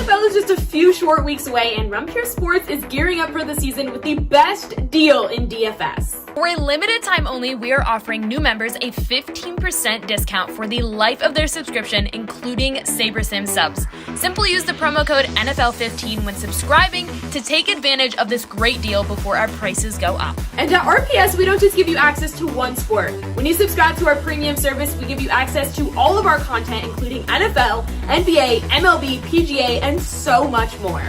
NFL is just a few short weeks away, and Rumpure Sports is gearing up for the season with the best deal in DFS. For a limited time only, we are offering new members a 15% discount for the life of their subscription, including SaberSim subs. Simply use the promo code NFL15 when subscribing to take advantage of this great deal before our prices go up. And at RPS, we don't just give you access to one sport. When you subscribe to our premium service, we give you access to all of our content, including NFL, NBA, MLB, PGA, and so much more.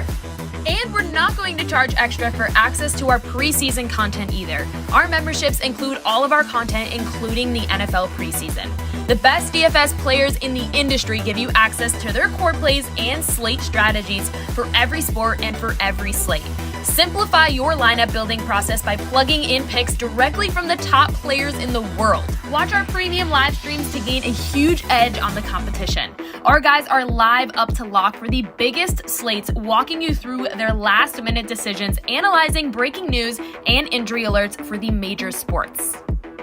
And we're not going to charge extra for access to our preseason content either. Our memberships include all of our content, including the NFL preseason. The best DFS players in the industry give you access to their core plays and slate strategies for every sport and for every slate. Simplify your lineup building process by plugging in picks directly from the top players in the world. Watch our premium live streams to gain a huge edge on the competition. Our guys are live up to lock for the biggest slates, walking you through their last-minute decisions, analyzing breaking news and injury alerts for the major sports.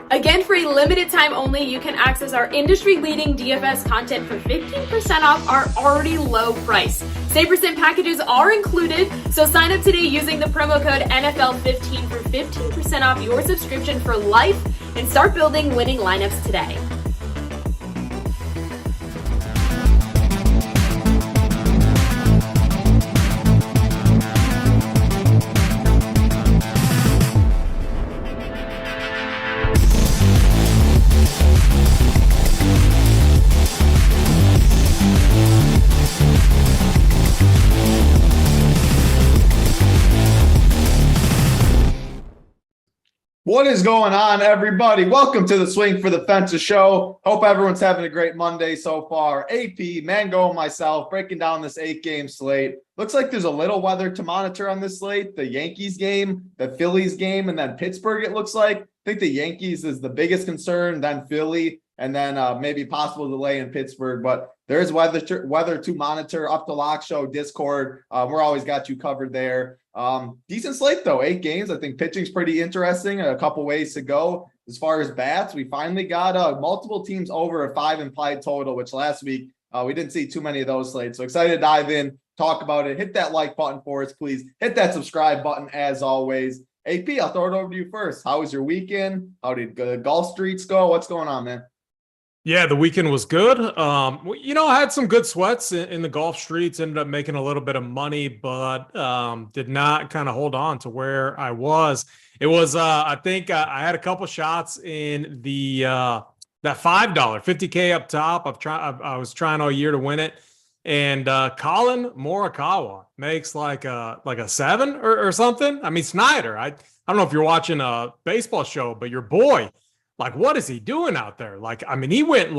Again, for a limited time only, you can access our industry-leading DFS content for 15% off our already low price. SaberSim packages are included, so sign up today using the promo code NFL15 for 15% off your subscription for life and start building winning lineups today. What is going on, everybody? Welcome to the Swing for the Fences show. Hope everyone's having a great Monday so far. AP, Mango, and myself breaking down this 8-game slate. Looks like there's a little weather to monitor on this slate. The Yankees game, the Phillies game, and then Pittsburgh, it looks like. I think the Yankees is the biggest concern, then Philly, and then maybe possible delay in Pittsburgh. But there is weather to monitor. Up to Lock Show, Discord. We're always got you covered there. Decent slate though, 8 games. I think pitching's pretty interesting. A couple ways to go. As far as bats, we finally got multiple teams over a 5 implied total, which last week we didn't see too many of those slates. So excited to dive in, talk about it. Hit that like button for us, please. Hit that subscribe button as always. AP, I'll throw it over to you first. How was your weekend? How did the golf streets go? What's going on, man? Yeah, the weekend was good. I had some good sweats in the golf streets, ended up making a little bit of money, but did not kind of hold on to where I was. It was, I think I had a couple shots in the that $5, $50K up top. I was trying all year to win it. And Colin Morikawa makes like a 7 or something. I mean, Snyder, I don't know if you're watching a baseball show, but your boy, like, what is he doing out there? Like, I mean, he went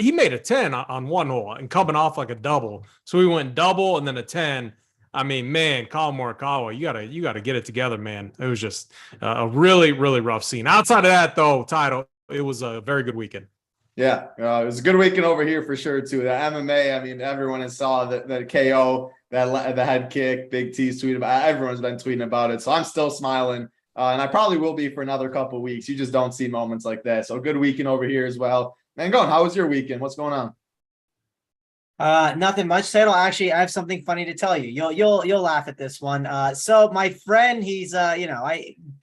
he made a 10 on one hole and coming off like a double. So he went double and then a 10. I mean, man, Colin Morikawa, you gotta get it together, man. It was just a really, really rough scene. Outside of that, though, Title, it was a very good weekend. Yeah, it was a good weekend over here for sure, too. The MMA, I mean, everyone has saw that KO, the head kick, Big T's tweeting about it. Everyone's been tweeting about it. So I'm still smiling. And I probably will be for another couple of weeks. You just don't see moments like that. So good weekend over here as well. Man, how was your weekend? What's going on? Nothing much, Title. Actually, I have something funny to tell you. You'll laugh at this one. So my friend, he's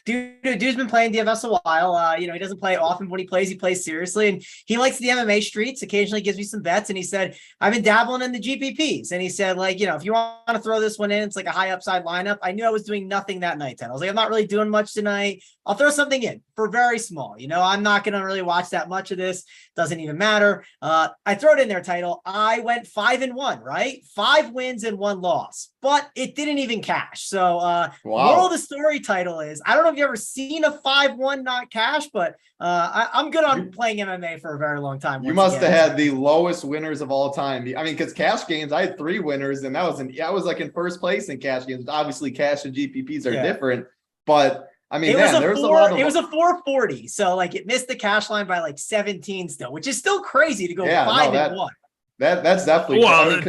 dude's been playing DFS a while. He doesn't play often, but when he plays seriously, and he likes the MMA streets. Occasionally gives me some bets, and he said, I've been dabbling in the GPPs, and he said, if you want to throw this one in, it's like a high upside lineup. I knew I was doing nothing that night. I was like, I'm not really doing much tonight. I'll throw something in for very small. I'm not going to really watch that much of this. Doesn't even matter. I throw it in there, Title. I went 5-1, right? 5 wins and 1 loss, but it didn't even cash. So moral of the story, Title, is I don't know if you ever seen a 5-1 not cash, but I'm good on playing MMA for a very long time. You must have had the lowest winners of all time. I mean, because cash games, I had 3 winners, and I was like in first place in cash games. Obviously, cash and GPPs are different, but I mean, there was a lot of. It was a 440, so it missed the cash line by 17 still, which is still crazy to go 5-1. That's definitely well.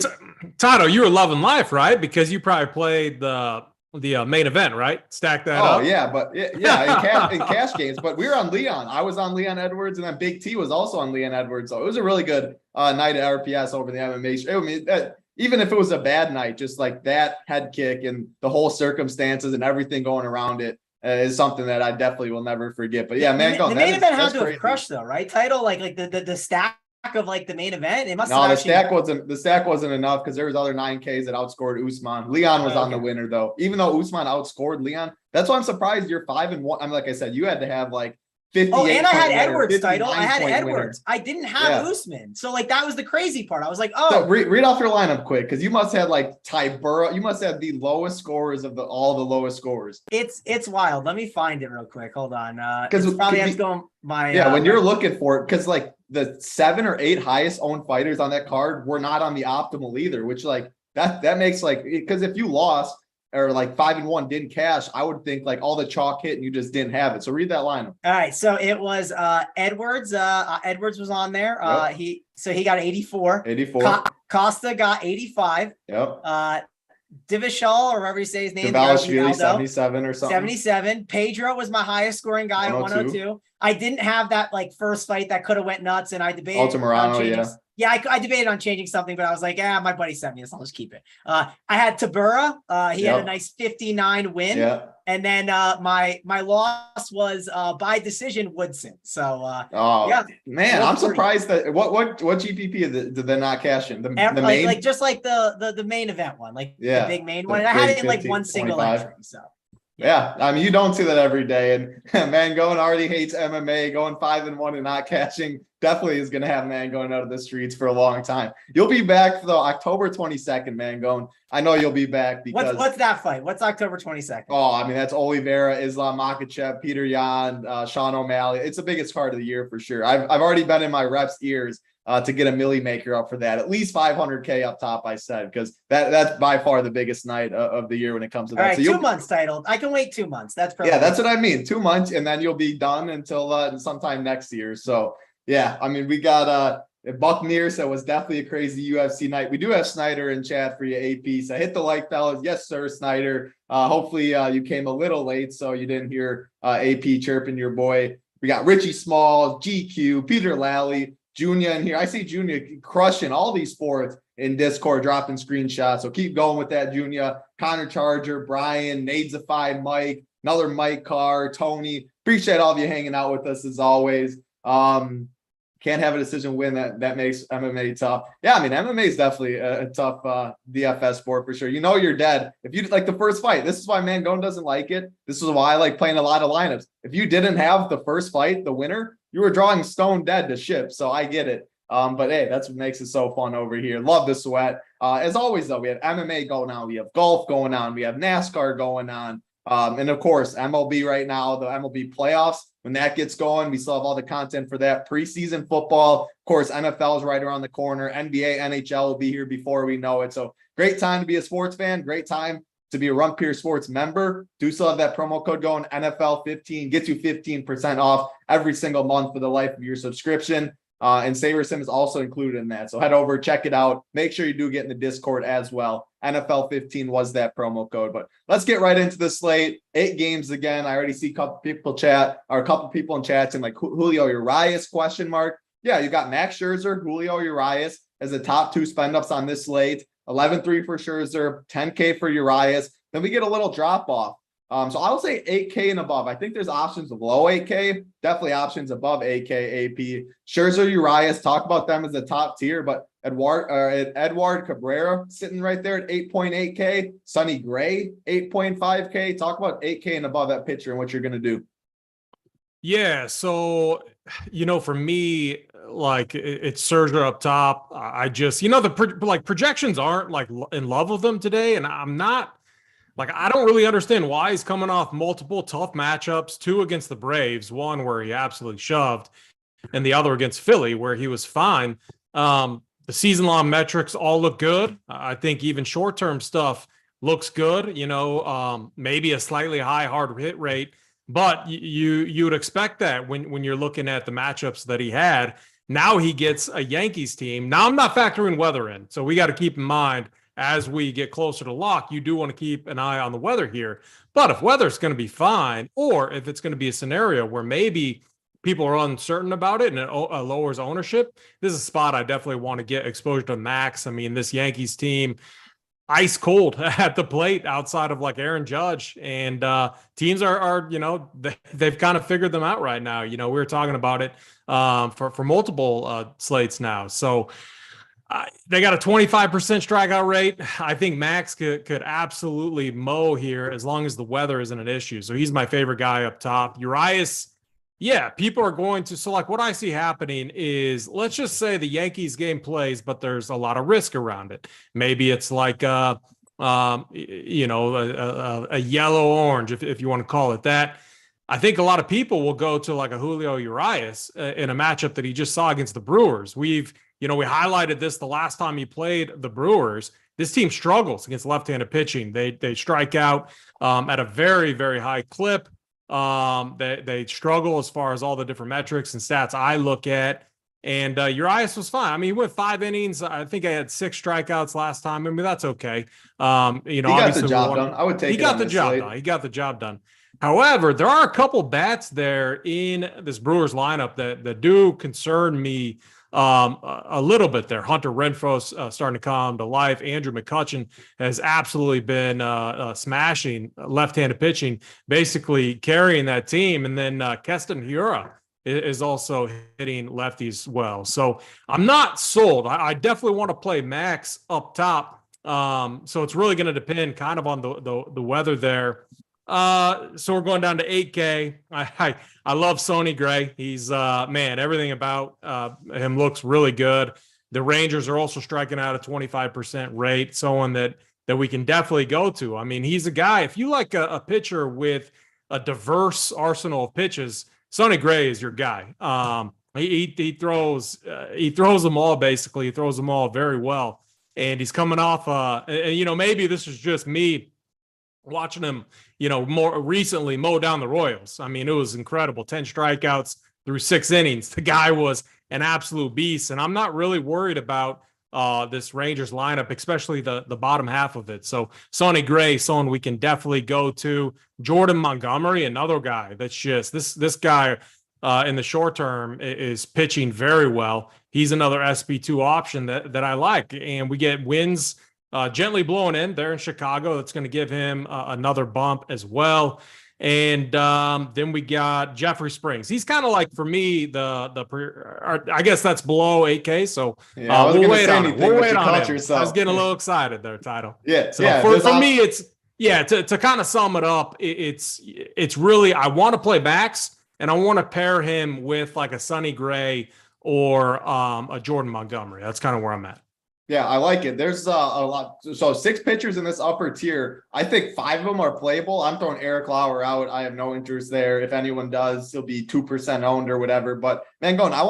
Tato, you were loving life, right? Because you probably played the main event, right? Stack that up. Oh yeah, but in cash games. But we were on Leon. I was on Leon Edwards, and then Big T was also on Leon Edwards. So it was a really good night at RPS over the MMA. I mean, even if it was a bad night, just like that head kick and the whole circumstances and everything going around it is something that I definitely will never forget. But yeah, man, the main event had to have crushed though, right? Title, like the stack of like the main event. It must have the stack wasn't enough because there was other 9Ks that outscored Usman. Leon was on the winner though. Even though Usman outscored Leon, that's why I'm surprised you're 5-1. I mean, like I said, you had to have like 58. Oh, and I had Edwards title. I had Edwards. Winner. I didn't have Usman. So like that was the crazy part. I was like, oh. So read off your lineup quick, because you must have like Tybura. You must have the lowest scorers of all the lowest scorers. It's wild. Let me find it real quick. Hold on. Because probably has to go my when you're looking for it, because like the 7 or 8 highest owned fighters on that card were not on the optimal either, which like that makes like, because if you lost or like 5-1 didn't cash, I would think like all the chalk hit and you just didn't have it. So read that lineup. All right. So it was Edwards. Edwards was on there. Yep. He got 84. Costa got 85. Yep. Divishal, or whatever you say his name. 77 or something. 77. Pedro was my highest scoring guy at 102. I didn't have that like first fight that could have went nuts, and I debated. Altamirano, I debated on changing something, but I was like, my buddy sent me this. I'll just keep it. I had Tabura. He had a nice 59 win. Yeah. And then my loss was by decision Woodson. So man, I'm surprised that what GPP did they not cash in? The main, like just like the main event one, like the big main one. And I had it in like one single 25. entry. So. Yeah, I mean, you don't see that every day. And Mangon already hates MMA. Going 5-1 and not cashing definitely is going to have Mangon out of the streets for a long time. You'll be back though, October 22nd, Mangon. I know you'll be back because what's that fight? What's October 22nd? Oh, I mean, that's Oliveira, Islam Makhachev, Peter Yan, Sean O'Malley. It's the biggest card of the year for sure. I've already been in my reps' ears to get a milli maker up for that. At least 500K up top, I said, because that's by far the biggest night of the year when it comes to that. All right, so 2 months titled. I can wait 2 months. That's probably that's what I mean. 2 months, and then you'll be done until sometime next year. So yeah, I mean, we got Buccaneers. That was definitely a crazy UFC night. We do have Snyder in chat for you, AP. So hit the like, fellas. Yes, sir, Snyder. Hopefully you came a little late, so you didn't hear AP chirping your boy. We got Richie Small, GQ, Peter Lally, Junior in here. I see Junior crushing all these sports in Discord, dropping screenshots. So keep going with that, Junior. Connor Charger, Brian, Nadesify, Mike, another Mike Carr, Tony. Appreciate all of you hanging out with us as always. Can't have a decision win. That makes MMA tough. Yeah, I mean, MMA is definitely a tough DFS sport for sure. You know you're dead. If you like the first fight, this is why Mangon doesn't like it. This is why I like playing a lot of lineups. If you didn't have the first fight, the winner, you were drawing stone dead to ship. So I get it. But hey, that's what makes it so fun over here. Love the sweat. As always, though, we have MMA going on. We have golf going on. We have NASCAR going on. And of course, MLB right now, the MLB playoffs, when that gets going, we still have all the content for that. Preseason football, of course, NFL is right around the corner. NBA, NHL will be here before we know it. So great time to be a sports fan. Great time to be a Run Peer Sports member. Do still have that promo code going, NFL15, gets you 15% off every single month for the life of your subscription. And Saver Sim is also included in that. So head over, check it out. Make sure you do get in the Discord as well. NFL15 was that promo code. But let's get right into the slate. 8 games again. I already see a couple people in chats and like Julio Urias ? Yeah, you got Max Scherzer, Julio Urias as the top 2 spend ups on this slate. 11.3 for Scherzer, 10K for Urias. Then we get a little drop off. So I'll say 8K and above. I think there's options below 8K, definitely options above 8K AP. Scherzer, Urias, talk about them as the top tier, but Edward Cabrera sitting right there at 8.8K. Sonny Gray, 8.5K. Talk about 8K and above that pitcher and what you're going to do. Yeah, so, for me, like it's Scherzer up top. I just, the projections aren't like in love with them today, and I'm not. Like, I don't really understand why he's coming off multiple tough matchups, 2 against the Braves, 1 where he absolutely shoved, and the other against Philly where he was fine. The season-long metrics all look good. I think even short-term stuff looks good, maybe a slightly high hard hit rate, but you would expect that when you're looking at the matchups that he had. Now he gets a Yankees team. Now I'm not factoring weather in, so we got to keep in mind as we get closer to lock, you do want to keep an eye on the weather here. But if weather's going to be fine, or if it's going to be a scenario where maybe people are uncertain about it and it lowers ownership, this is a spot I definitely want to get exposure to Max. I mean, this Yankees team, ice cold at the plate outside of like Aaron Judge, and teams are they've kind of figured them out right now. We were talking about it for multiple slates now. So they got a 25% strikeout rate. I think Max could absolutely mow here as long as the weather isn't an issue. So he's my favorite guy up top. Urias, yeah, people are going to. So, like, what I see happening is, let's just say the Yankees game plays, but there's a lot of risk around it. Maybe it's like a yellow orange, if you want to call it that. I think a lot of people will go to like a Julio Urias in a matchup that he just saw against the Brewers. We highlighted this the last time he played the Brewers. This team struggles against left-handed pitching. They strike out at a very, very high clip. They struggle as far as all the different metrics and stats I look at. And Urias was fine. I mean, he went 5 innings. I think I had 6 strikeouts last time. I mean, that's okay. He got the job done. I would take it. He got the job done. He got the job done. However, there are a couple bats there in this Brewers lineup that do concern me a little bit there. Hunter Renfroe's starting to come to life. Andrew McCutchen has absolutely been smashing left-handed pitching, basically carrying that team. And then Keston Hiura is also hitting lefties well. So I'm not sold. I definitely want to play Max up top. So it's really going to depend kind of on the weather there. So we're going down to 8K. I love Sonny Gray. He's everything about him looks really good. The Rangers are also striking out a 25% rate, someone that we can definitely go to. I mean, he's a guy, if you like a pitcher with a diverse arsenal of pitches, Sonny Gray is your guy. He throws them all, basically. He throws them all very well. And he's coming off maybe this is just me watching him, more recently mow down the Royals. I mean, it was incredible. 10 strikeouts through 6 innings. The guy was an absolute beast. And I'm not really worried about this Rangers lineup, especially the bottom half of it. So Sonny Gray, someone we can definitely go to. Jordan Montgomery, another guy that's just this guy in the short term is pitching very well. He's another SP2 option that I like. And we get wins gently blowing in there in Chicago. That's going to give him another bump as well. And then we got Jeffrey Springs. He's kind of like, for me, I guess that's below 8K. So we'll wait on him. We'll wait on him. I was getting a little excited there, Title. Yeah. So for me, it's to kind of sum it up, it's really, I want to play Max and I want to pair him with like a Sonny Gray or a Jordan Montgomery. That's kind of where I'm at. Yeah, I like it. There's a lot. So 6 pitchers in this upper tier. I think 5 of them are playable. I'm throwing Eric Lauer out. I have no interest there. If anyone does, he'll be 2% owned or whatever. But Mangone, I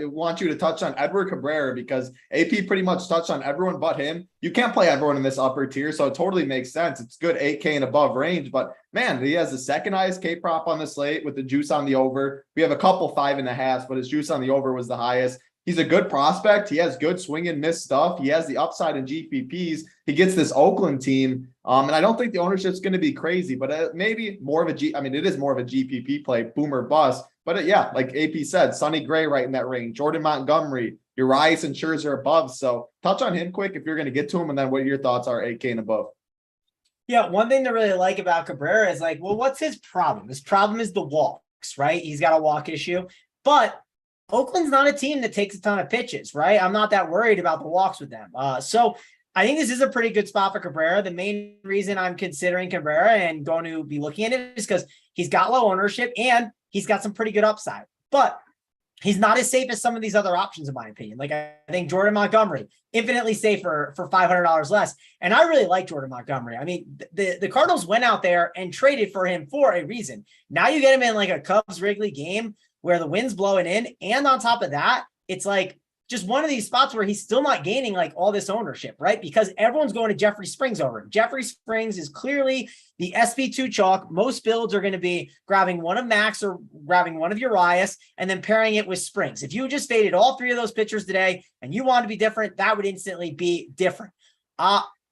want you to touch on Edward Cabrera, because AP pretty much touched on everyone but him. You can't play everyone in this upper tier, so it totally makes sense. It's good 8K and above range, but man, he has the second highest K prop on the slate with the juice on the over. We have a couple 5.5s, but his juice on the over was the highest. He's a good prospect. He has good swing and miss stuff. He has the upside in GPPs. He gets this Oakland team. And I don't think the ownership's going to be crazy, but maybe more of it is more of a GPP play, boom or bust. But like AP said, Sonny Gray right in that range, Jordan Montgomery, Urias and Scherzer above. So touch on him quick if you're going to get to him, and then what your thoughts are 8K and above. Yeah, one thing to really like about Cabrera is what's his problem? His problem is the walks, right? He's got a walk issue, but Oakland's not a team that takes a ton of pitches, right? I'm not that worried about the walks with them. So I think this is a pretty good spot for Cabrera. The main reason I'm considering Cabrera and going to be looking at it is because he's got low ownership and he's got some pretty good upside, but he's not as safe as some of these other options, in my opinion. Like, I think Jordan Montgomery, infinitely safer for $500 less. And I really like Jordan Montgomery. I mean, the Cardinals went out there and traded for him for a reason. Now you get him in like a Cubs Wrigley game where the wind's blowing in. And on top of that, it's like just one of these spots where he's still not gaining like all this ownership, right? Because everyone's going to Jeffrey Springs over him. Jeffrey Springs is clearly the SP2 chalk. Most builds are going to be grabbing one of Max or grabbing one of Urias and then pairing it with Springs. If you just faded all 3 of those pitchers today and you want to be different, that would instantly be different.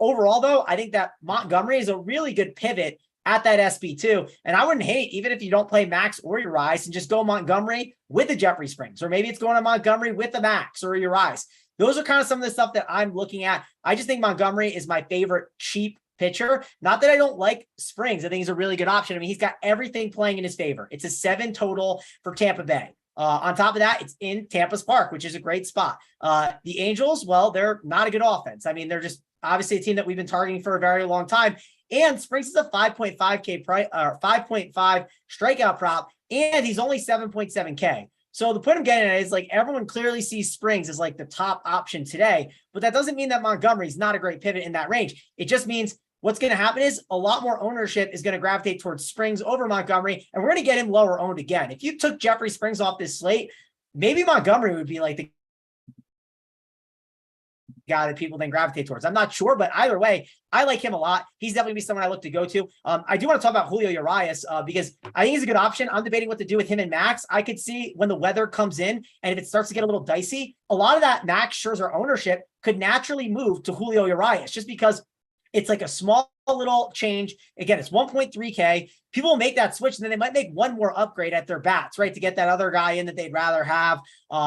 Overall, though, I think that Montgomery is a really good pivot at that SB2. And I wouldn't hate, even if you don't play Max or Urias, and just go Montgomery with the Jeffrey Springs, or maybe it's going to Montgomery with the Max or Urias. Those are kind of some of the stuff that I'm looking at. I just think Montgomery is my favorite cheap pitcher. Not that I don't like Springs. I think he's a really good option. I mean, he's got everything playing in his favor. It's a 7 total for Tampa Bay. On top of that, it's in Tampa's Park, which is a great spot. The Angels, well, they're not a good offense. I mean, they're just obviously a team that we've been targeting for a very long time. And Springs is a 5.5K price, 5.5 strikeout prop, and he's only 7.7K. So the point I'm getting at is, like, everyone clearly sees Springs as like the top option today, but that doesn't mean that Montgomery's not a great pivot in that range. It just means what's going to happen is a lot more ownership is going to gravitate towards Springs over Montgomery, and we're going to get him lower owned again. If you took Jeffrey Springs off this slate, maybe Montgomery would be like the guy that people then gravitate towards. I'm not sure, but either way, I like him a lot. He's definitely be someone I look to go to. I do want to talk about Julio Urias because I think he's a good option. I'm debating what to do with him and Max. I could see when the weather comes in and if it starts to get a little dicey, a lot of that Max Scherzer ownership could naturally move to Julio Urias just because it's like a small little change. Again, it's 1.3K. People will make that switch, and then they might make one more upgrade at their bats, right, to get that other guy in that they'd rather have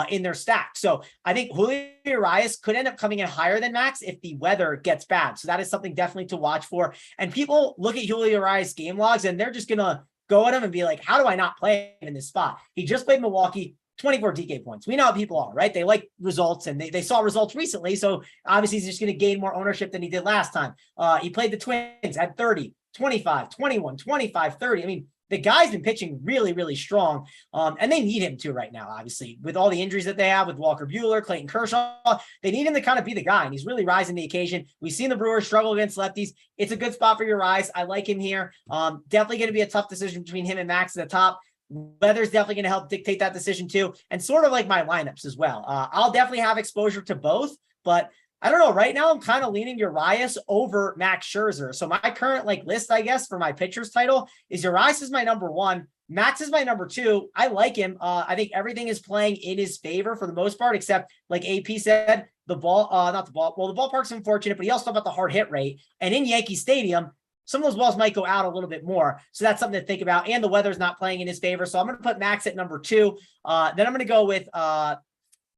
in their stack. So I think Julio Urias could end up coming in higher than Max if the weather gets bad. So that is something definitely to watch for. And people look at Julio Urias game logs, and they're just going to go at him and be like, how do I not play him in this spot? He just played Milwaukee. 24 DK points. We know how people are, right? They like results, and they saw results recently. So obviously he's just going to gain more ownership than he did last time. He played the Twins at 30, 25, 21, 25, 30. I mean, the guy's been pitching really, really strong. And they need him to right now, obviously, with all the injuries that they have with Walker Buehler, Clayton Kershaw. They need him to kind of be the guy, and he's really rising the occasion. We've seen the Brewers struggle against lefties. It's a good spot for Urias. I like him here. Definitely going to be a tough decision between him and Max at the top. Weather's definitely going to help dictate that decision too, and sort of like my lineups as well. I'll definitely have exposure to both, but I don't know. Right now, I'm kind of leaning Urias over Max Scherzer. So my current list, I guess, for my pitchers title is Urias is my number 1. Max is my number 2. I like him. I think everything is playing in his favor for the most part, except like AP said, the ball, not the ball. Well, the ballpark's unfortunate, but he also talked about the hard hit rate. And in Yankee Stadium, some of those balls might go out a little bit more. So that's something to think about. And the weather's not playing in his favor. So I'm going to put Max at number 2. Then I'm going to go with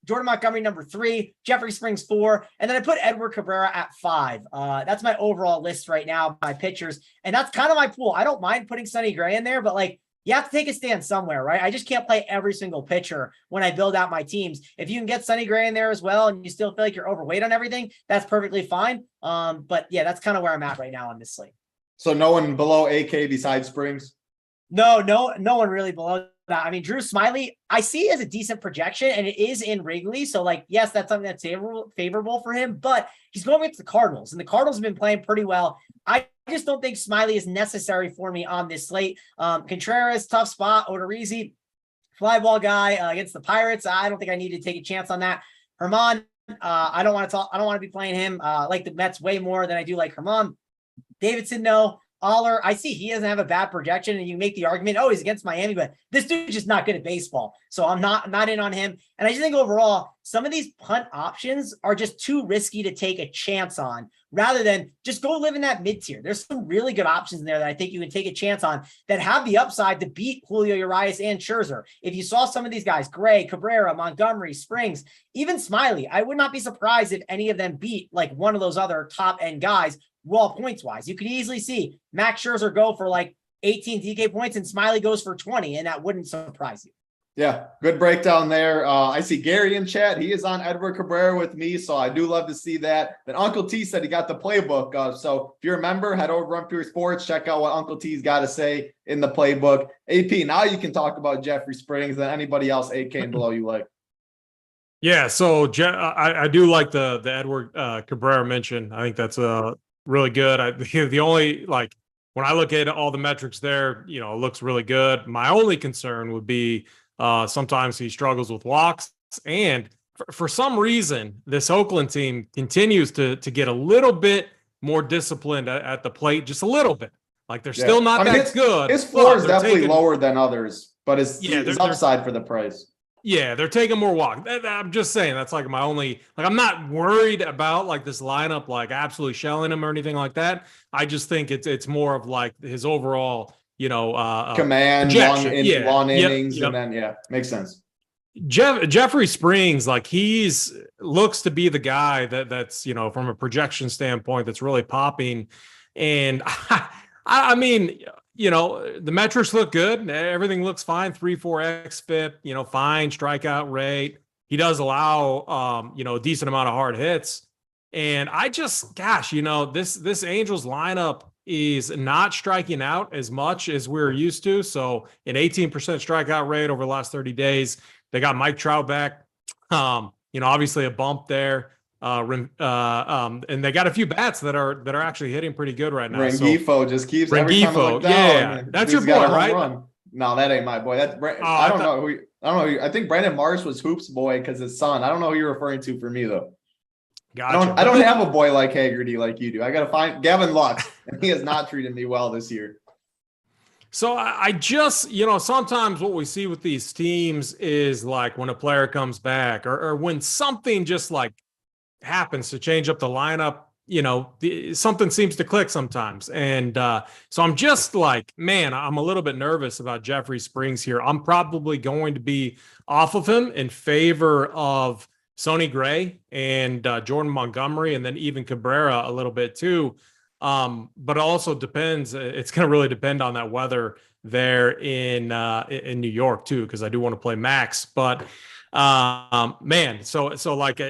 Jordan Montgomery, number 3, Jeffrey Springs, 4. And then I put Edward Cabrera at 5. That's my overall list right now, my pitchers. And that's kind of my pool. I don't mind putting Sonny Gray in there, but you have to take a stand somewhere, right? I just can't play every single pitcher when I build out my teams. If you can get Sonny Gray in there as well, and you still feel like you're overweight on everything, that's perfectly fine. But yeah, that's kind of where I'm at right now on this slate. So no one below AK besides Springs? No one really below that. I mean, Drew Smiley, I see as a decent projection, and it is in Wrigley. So yes, that's something that's favorable for him, but he's going against the Cardinals, and the Cardinals have been playing pretty well. I just don't think Smiley is necessary for me on this slate. Contreras, tough spot. Odorizzi, fly ball guy against the Pirates. I don't think I need to take a chance on that. Herman, I don't want to be playing him. I like the Mets way more than I do like Herman. Davidson, no. Aller, I see he doesn't have a bad projection, and you make the argument, he's against Miami, but this dude's just not good at baseball. So I'm not in on him. And I just think overall, some of these punt options are just too risky to take a chance on rather than just go live in that mid-tier. There's some really good options in there that I think you can take a chance on that have the upside to beat Julio Urias and Scherzer. If you saw some of these guys, Gray, Cabrera, Montgomery, Springs, even Smiley, I would not be surprised if any of them beat one of those other top-end guys raw points wise. You could easily see Max Scherzer go for 18 DK points and Smiley goes for 20, and that wouldn't surprise you. Yeah, good breakdown there. I see Gary in chat. He is on Edward Cabrera with me, so I do love to see that. Then Uncle T said he got the playbook. So if you're a member, head over to Run Pure Sports, check out what Uncle T's got to say in the playbook. AP, now you can talk about Jeffrey Springs and anybody else AK and below you like. Yeah, so I do like the Edward Cabrera mention. I think that's really good. The only when I look at all the metrics there, it looks really good. My only concern would be sometimes he struggles with walks, and for some reason this Oakland team continues to get a little bit more disciplined at the plate, just a little bit. They're still not that good. His floor is definitely lower than others, but his upside for the price. Yeah, they're taking more walk. I'm just saying that's like my only, like, I'm not worried about like this lineup, like absolutely shelling him or anything like that. I just think it's more of like his overall, Command, projection. long Yep, innings, yep. and then makes sense. Jeffrey Springs, like looks to be the guy that's from a projection standpoint that's really popping, and I mean, the metrics look good. Everything looks fine. 3.4 xFIP, fine strikeout rate. He does allow, a decent amount of hard hits. And I just, gosh, this Angels lineup is not striking out as much as we're used to. So an 18% strikeout rate over the last 30 days. They got Mike Trout back. Obviously a bump there. And they got a few bats that are actually hitting pretty good right now. Rengifo just keeps every time I look down, that's your boy, right? Run. No, that ain't my boy. That's I don't know who. I think Brandon Marsh was Hoop's boy because his son. I don't know who you're referring to for me though. Gotcha. I don't have a boy like Haggerty like you do. I got to find Gavin Lux, and he has not treated me well this year. So I just, sometimes what we see with these teams is like when a player comes back or when something just like happens to change up the lineup, something seems to click sometimes. And so I'm just like, man, I'm a little bit nervous about Jeffrey Springs here. I'm probably going to be off of him in favor of Sonny Gray and Jordan Montgomery, and then even Cabrera a little bit too. But it also depends. It's going to really depend on that weather there in New York too, because I do want to play Max. But man, so like,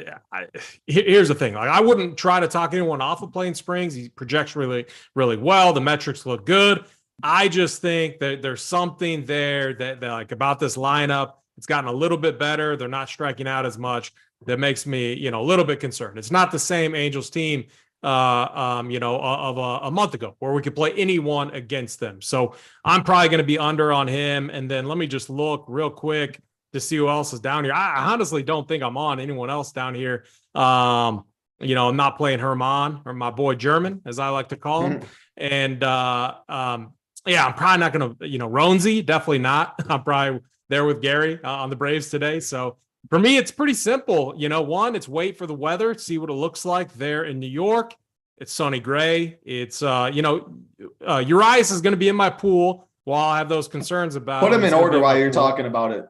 here's the thing. Like, I wouldn't try to talk anyone off of playing Springs. He projects really, really well. The metrics look good. I just think that there's something there that like about this lineup. It's gotten a little bit better. They're not striking out as much. That makes me, a little bit concerned. It's not the same Angels team, of a month ago where we could play anyone against them. So I'm probably going to be under on him. And then let me just look real quick to see who else is down here. I honestly don't think I'm on anyone else down here. I'm not playing Herman or my boy German, as I like to call him. And I'm probably not going to, Ronzi, definitely not. I'm probably there with Gary on the Braves today. So for me, it's pretty simple. One, it's wait for the weather, see what it looks like there in New York. It's Sonny Gray. It's, Urias is going to be in my pool while I have those concerns about. Put him in order while you're talking about it.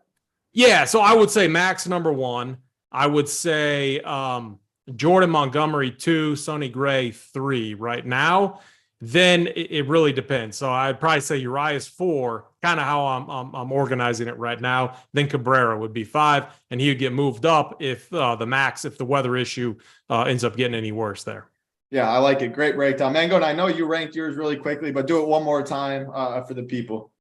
Yeah. So I would say Max number 1. I would say Jordan Montgomery 2, Sonny Gray 3 right now. Then it really depends. So I'd probably say Urias 4, kind of how I'm organizing it right now. Then Cabrera would be 5, and he would get moved up if the weather issue ends up getting any worse there. Yeah, I like it. Great breakdown. Mango, and I know you ranked yours really quickly, but do it one more time for the people.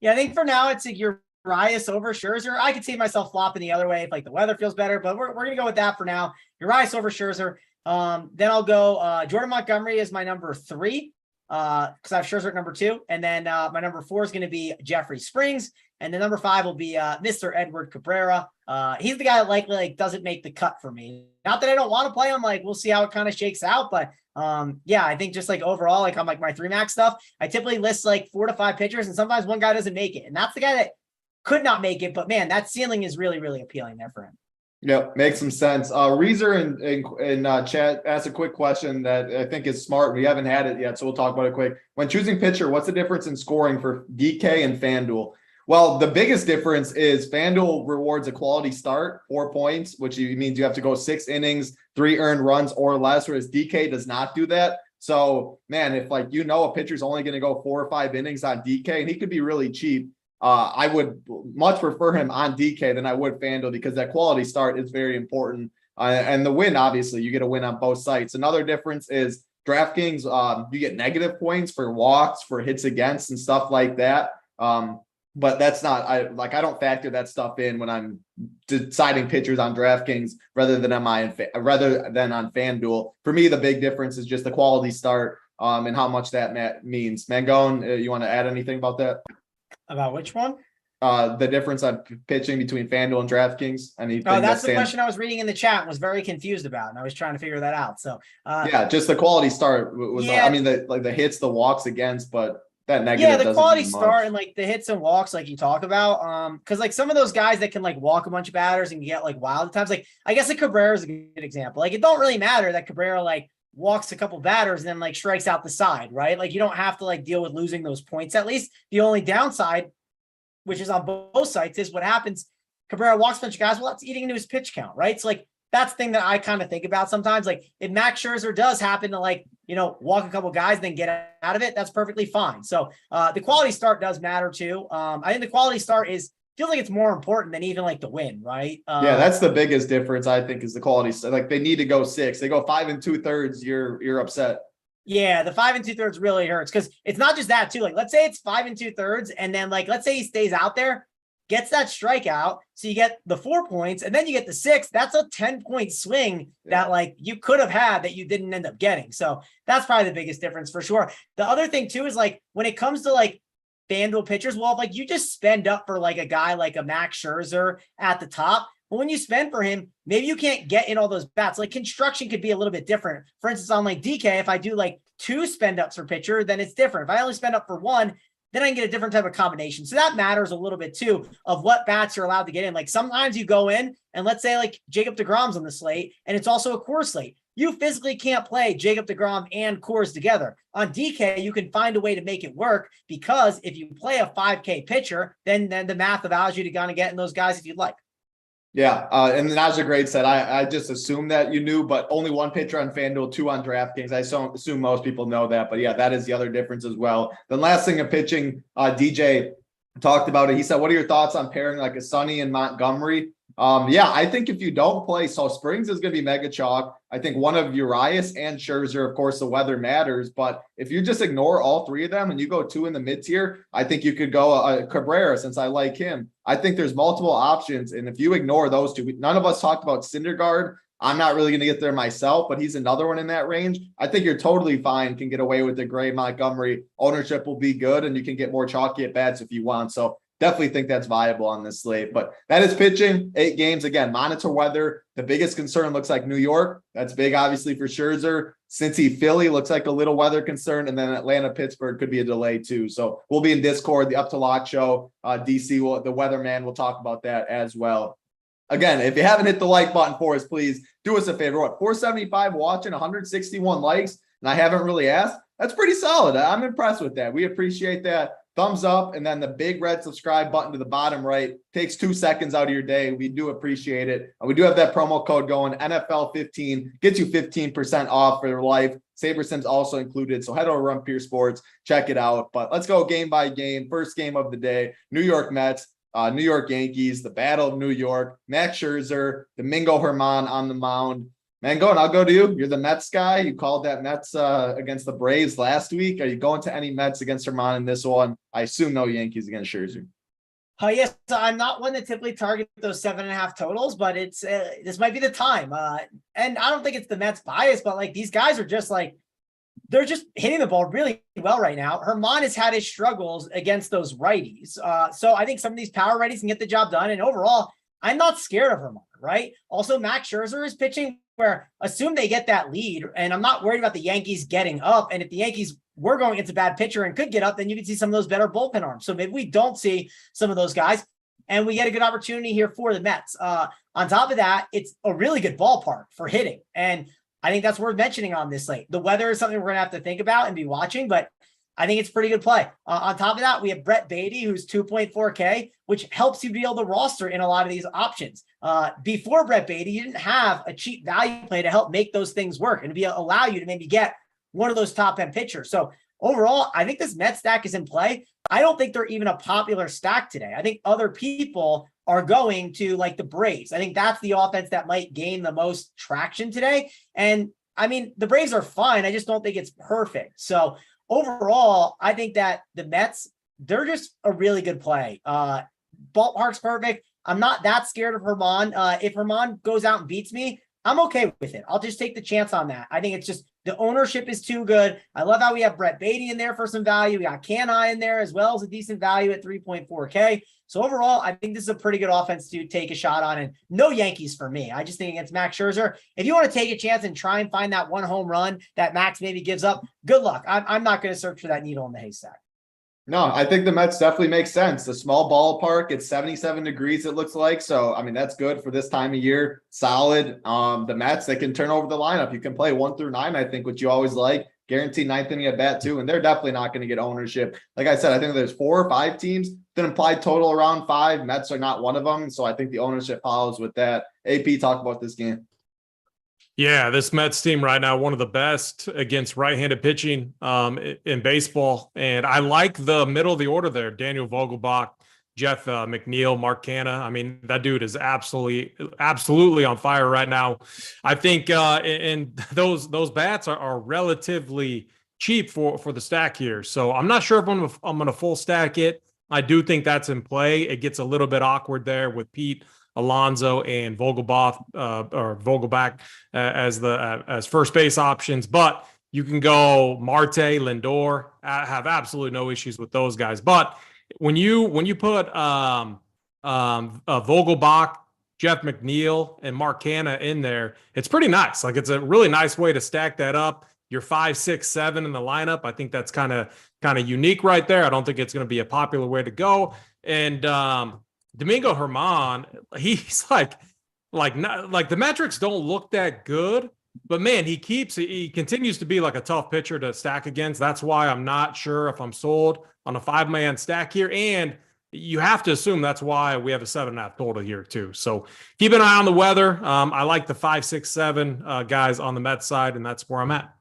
Yeah, I think for now it's like Urias over Scherzer. I could see myself flopping the other way if like the weather feels better, but we're going to go with that for now. Urias over Scherzer. Then I'll go Jordan Montgomery is my number 3 because I have Scherzer at number 2. And then my number 4 is going to be Jeffrey Springs. And the number 5 will be Mr. Edward Cabrera. He's the guy that likely doesn't make the cut for me. Not that I don't want to play him. Like, we'll see how it kind of shakes out. But I think just like overall, like on like my 3 max stuff, I typically list like 4 to 5 pitchers, and sometimes one guy doesn't make it. And that's the guy that could not make it. But man, that ceiling is really, really appealing there for him. Yep, makes some sense. Reezer in chat asked a quick question that I think is smart. We haven't had it yet, so we'll talk about it quick. When choosing pitcher, what's the difference in scoring for DK and FanDuel? Well, the biggest difference is FanDuel rewards a quality start, 4 points, which means you have to go 6 innings, 3 earned runs or less, whereas DK does not do that. So, man, if a pitcher's only going to go 4 or 5 innings on DK, and he could be really cheap, I would much prefer him on DK than I would FanDuel because that quality start is very important. And the win, obviously, you get a win on both sites. Another difference is DraftKings, you get negative points for walks, for hits against and stuff like that. But that's not, I don't factor that stuff in when I'm deciding pitchers on DraftKings rather than on FanDuel. For me, the big difference is just the quality start and how much that means. Mangone, you want to add anything about that? About which one? The difference on pitching between FanDuel and DraftKings. That's the question I was reading in the chat and was very confused about, and I was trying to figure that out. So just the quality start was. Yeah. I mean, the hits, the walks against, but that negative. Yeah, the doesn't quality mean much. start and like the hits and walks, like you talk about. Because like some of those guys that can like walk a bunch of batters and get like wild at times, like I guess like Cabrera is a good example. Like it don't really matter that Cabrera like walks a couple batters and then like strikes out the side, right? Like you don't have to like deal with losing those points. At least the only downside, which is on both sides, is what happens. Cabrera walks a bunch of guys. Well, that's eating into his pitch count, right? So like that's the thing that I kind of think about sometimes. Like if Max Scherzer does happen to like, walk a couple guys and then get out of it, that's perfectly fine. So the quality start does matter too. I think the quality start feels like it's more important than even like the win, right? Yeah, that's the biggest difference, I think, is the quality. Like they need to go 6. They go 5 2/3, you're upset. Yeah, the 5 2/3 really hurts because it's not just that too. Like let's say it's 5 2/3, and then like let's say he stays out there, gets that strikeout, so you get the 4 points, and then you get the 6. That's a 10-point swing that like you could have had that you didn't end up getting. So that's probably the biggest difference for sure. The other thing too is like when it comes to like FanDuel pitchers, well, if like you just spend up for like a guy like a Max Scherzer at the top, but when you spend for him, maybe you can't get in all those bats. Like construction could be a little bit different. For instance, on like DK, if I do like 2 spend ups for pitcher, then it's different. If I only spend up for 1, then I can get a different type of combination. So that matters a little bit too of what bats you're allowed to get in. Like sometimes you go in and let's say like Jacob deGrom's on the slate and it's also a Coors slate. You physically can't play Jacob deGrom and Coors together. On DK, you can find a way to make it work because if you play a 5K pitcher, then the math allows you to kind of get in those guys if you'd like. Yeah, and Najee Grade said, I just assumed that you knew, but only 1 pitcher on FanDuel, 2 on DraftKings. I assume most people know that, but yeah, that is the other difference as well. Then last thing of pitching, DJ talked about it. He said, what are your thoughts on pairing like a Sonny and Montgomery? Yeah, I think if you don't play, so Springs is going to be mega chalk. I think one of Urias and Scherzer, of course, the weather matters. But if you just ignore all 3 of them and you go 2 in the mid tier, I think you could go Cabrera since I like him. I think there's multiple options. And if you ignore those 2, none of us talked about Syndergaard. I'm not really going to get there myself, but he's another one in that range. I think you're totally fine, can get away with the Gray Montgomery. Ownership will be good, and you can get more chalky at bats if you want. So definitely think that's viable on this slate, but that is pitching. 8 games. Again, monitor weather. The biggest concern looks like New York. That's big, obviously, for Scherzer. Cincy, Philly looks like a little weather concern, and then Atlanta, Pittsburgh could be a delay too. So we'll be in Discord, the Up to Lock show. DC, the weatherman, will talk about that as well. Again, if you haven't hit the like button for us, please do us a favor. 475 watching, 161 likes, and I haven't really asked. That's pretty solid. I'm impressed with that. We appreciate that. Thumbs up, and then the big red subscribe button to the bottom right. Takes 2 seconds out of your day. We do appreciate it. We do have that promo code going, NFL15, gets you 15% off for life. SaberSim's also included, so head over to Run Pure Sports, check it out. But let's go game by game. First game of the day, New York Mets, New York Yankees, the Battle of New York, Max Scherzer, Domingo Germán on the mound. Mango, and I'll go to you. You're the Mets guy. You called that Mets against the Braves last week. Are you going to any Mets against Germán in this one? I assume no Yankees against Scherzer. Yes, I'm not one that typically target those 7.5 totals, but it's this might be the time. And I don't think it's the Mets bias, but like these guys are just like, they're just hitting the ball really well right now. Germán has had his struggles against those righties. So I think some of these power righties can get the job done. And overall, I'm not scared of Germán, right? Also, Max Scherzer is pitching where assume they get that lead, and I'm not worried about the Yankees getting up. And if the Yankees were going against a bad pitcher and could get up, then you could see some of those better bullpen arms. So maybe we don't see some of those guys, and we get a good opportunity here for the Mets. On top of that, it's a really good ballpark for hitting, and I think that's worth mentioning on this slate. The weather is something we're gonna have to think about and be watching, but I think it's pretty good play. On top of that, we have Brett Beatty, who's 2.4K, which helps you be able to roster in a lot of these options. Before Brett Beatty, you didn't have a cheap value play to help make those things work and allow you to maybe get one of those top end pitchers. So overall, I think this Met stack is in play. I don't think they're even a popular stack today. I think other people are going to like the Braves. I think that's the offense that might gain the most traction today. And I mean, the Braves are fine. I just don't think it's perfect. So overall, I think that the Mets, they're just a really good play. Ballpark's perfect. I'm not that scared of Germán. If Germán goes out and beats me, I'm okay with it. I'll just take the chance on that. I think it's just the ownership is too good. I love how we have Brett Beatty in there for some value. We got Canhai in there as well as a decent value at 3.4K. So overall, I think this is a pretty good offense to take a shot on, and no Yankees for me. I just think against Max Scherzer, if you want to take a chance and try and find that one home run that Max maybe gives up, good luck. I'm not going to search for that needle in the haystack. No, I think the Mets definitely make sense. The small ballpark, it's 77 degrees, it looks like. So, I mean, that's good for this time of year. Solid. The Mets, they can turn over the lineup. You can play 1 through 9, I think, which you always like. Guaranteed ninth inning at bat, too. And they're definitely not going to get ownership. Like I said, I think there's 4 or 5 teams that implied total around 5. Mets are not one of them. So I think the ownership follows with that. AP, talk about this game. Yeah, this Mets team right now, one of the best against right-handed pitching in baseball. And I like the middle of the order there. Daniel Vogelbach, Jeff McNeil, Mark Canha. I mean, that dude is absolutely on fire right now. I think and those bats are relatively cheap for the stack here. So I'm not sure if I'm going to full stack it. I do think that's in play. It gets a little bit awkward there with Pete Alonso and Vogelbach as first base options, but you can go Marte, Lindor. I have absolutely no issues with those guys. But when you put Vogelbach, Jeff McNeil, and Mark Canha in there, it's pretty nice. Like, it's a really nice way to stack that up. You're 5, 6, 7 in the lineup. I think that's kind of unique right there. I don't think it's going to be a popular way to go. And Domingo Germán, he's like the metrics don't look that good, but man, he continues to be like a tough pitcher to stack against. That's why I'm not sure if I'm sold on a 5-man stack here. And you have to assume that's why we have a 7.5 total here too. So keep an eye on the weather. I like the 5, 6, 7 guys on the Mets side, and that's where I'm at.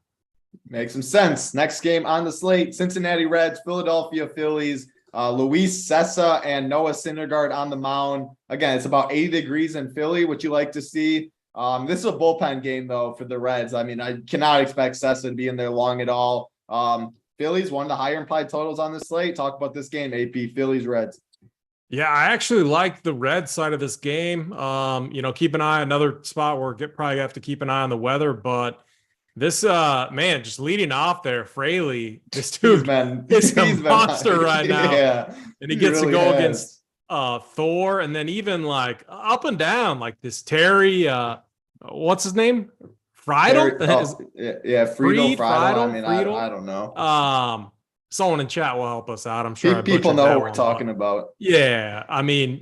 Makes some sense. Next game on the slate, Cincinnati Reds, Philadelphia Phillies. Luis Cessa and Noah Syndergaard on the mound. Again, it's about 80 degrees in Philly, which you like to see. This is a bullpen game, though, for the Reds. I mean, I cannot expect Cessa to be in there long at all. Phillies, one of the higher implied totals on the slate. Talk about this game, AP, Phillies, Reds. Yeah, I actually like the Red side of this game. Keep an eye, another spot where probably have to keep an eye on the weather, but this man, just leading off there, Fraley, this dude is a monster right now. Yeah, and he gets to go against Thor, and then even like up and down, like this Terry, what's his name? Friedel? Friedel. I mean, I don't know. Someone in chat will help us out. I'm sure people know what we're talking about. Yeah, I mean,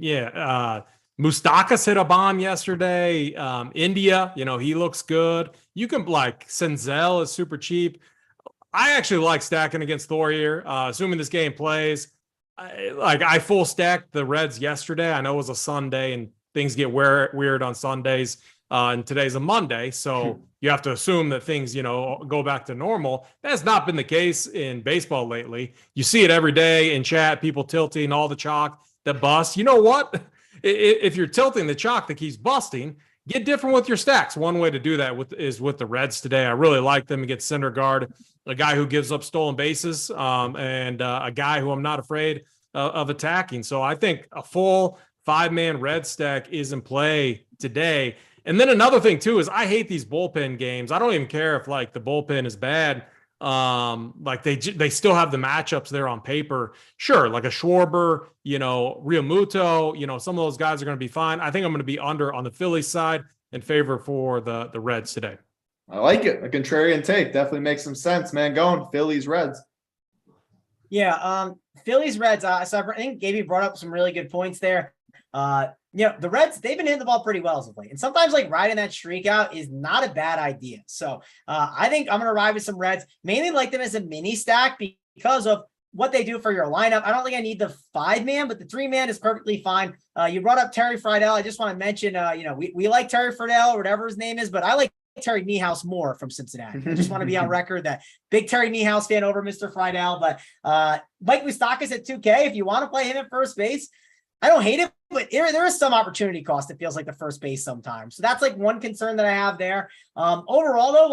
Moustakas hit a bomb yesterday. India, he looks good. You can Senzel is super cheap. I actually like stacking against Thor here. Assuming this game plays, I full stacked the Reds yesterday. I know it was a Sunday and things get weird on Sundays. And today's a Monday, so you have to assume that things, go back to normal. That's not been the case in baseball lately. You see it every day in chat, people tilting all the chalk that busts. You know what? If you're tilting the chalk that keeps busting, get different with your stacks. One way to do that is with the Reds today. I really like them against Syndergaard, a guy who gives up stolen bases, and a guy who I'm not afraid of attacking. So I think a full 5-man Red stack is in play today. And then another thing too is I hate these bullpen games. I don't even care if the bullpen is bad. They still have the matchups there on paper. Sure, like a Schwarber, Realmuto, some of those guys are going to be fine. I think I'm going to be under on the Phillies side in favor for the Reds today. I like it. A contrarian take definitely makes some sense, man. Going Phillies, Reds. Yeah, Phillies, Reds. So I think Gaby brought up some really good points there. The Reds, they've been hitting the ball pretty well as of late. And sometimes riding that streak out is not a bad idea. So I think I'm going to ride with some Reds, mainly like them as a mini stack because of what they do for your lineup. I don't think I need the 5-man, but the 3-man is perfectly fine. You brought up Terry Friedel. I just want to mention, we like Terry Friedel or whatever his name is, but I like Terry Niehaus more from Cincinnati. I just want to be on record that big Terry Niehaus fan over Mr. Friedel. But Mike Moustakas at 2K, if you want to play him at first base, I don't hate it, but there is some opportunity cost. It feels like the first base sometimes. So that's one concern that I have there. Overall, though,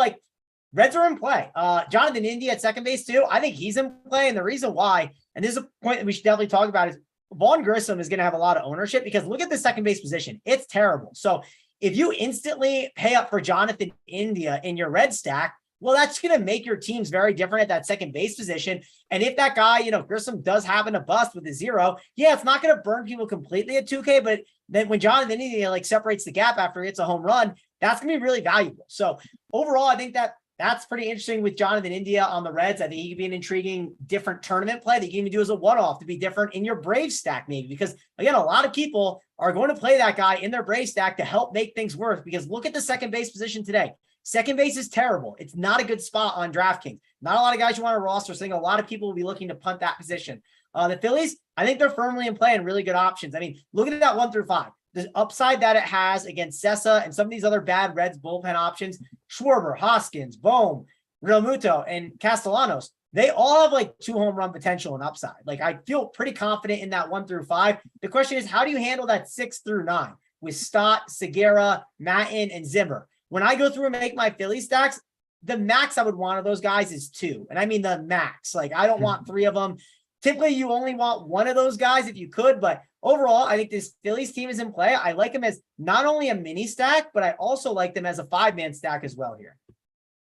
Reds are in play. Jonathan India at second base, too. I think he's in play. And the reason why, and this is a point that we should definitely talk about, is Vaughn Grissom is going to have a lot of ownership because look at the second base position. It's terrible. So if you instantly pay up for Jonathan India in your red stack, well, that's going to make your teams very different at that second base position. And if that guy, Grissom does happen to bust with a 0, it's not going to burn people completely at 2K, but then when Jonathan India separates the gap after he hits a home run, that's going to be really valuable. So overall, I think that That's pretty interesting with Jonathan India on the Reds. I think he could be an intriguing, different tournament play that you can even do as a one-off to be different in your Braves stack maybe. Because, again, a lot of people are going to play that guy in their Braves stack to help make things work. Because look at the second base position today. Second base is terrible. It's not a good spot on DraftKings. Not a lot of guys you want to roster. So I think a lot of people will be looking to punt that position. The Phillies, I think they're firmly in play and really good options. I mean, look at that 1 through 5. The upside that it has against Sessa and some of these other bad Reds bullpen options, Schwarber, Hoskins, Bohm, Realmuto, and Castellanos, they all have like 2 home run potential and upside. Like, I feel pretty confident in that 1 through 5. The question is, how do you handle that 6 through 9 with Stott, Segura, Matin, and Zimmer? When I go through and make my Philly stacks, the max I would want of those guys is 2. And I mean the max. Like, I don't want 3 of them. Typically, you only want 1 of those guys if you could, but overall, I think this Phillies team is in play. I like them as not only a mini stack, but I also like them as a 5-man stack as well here.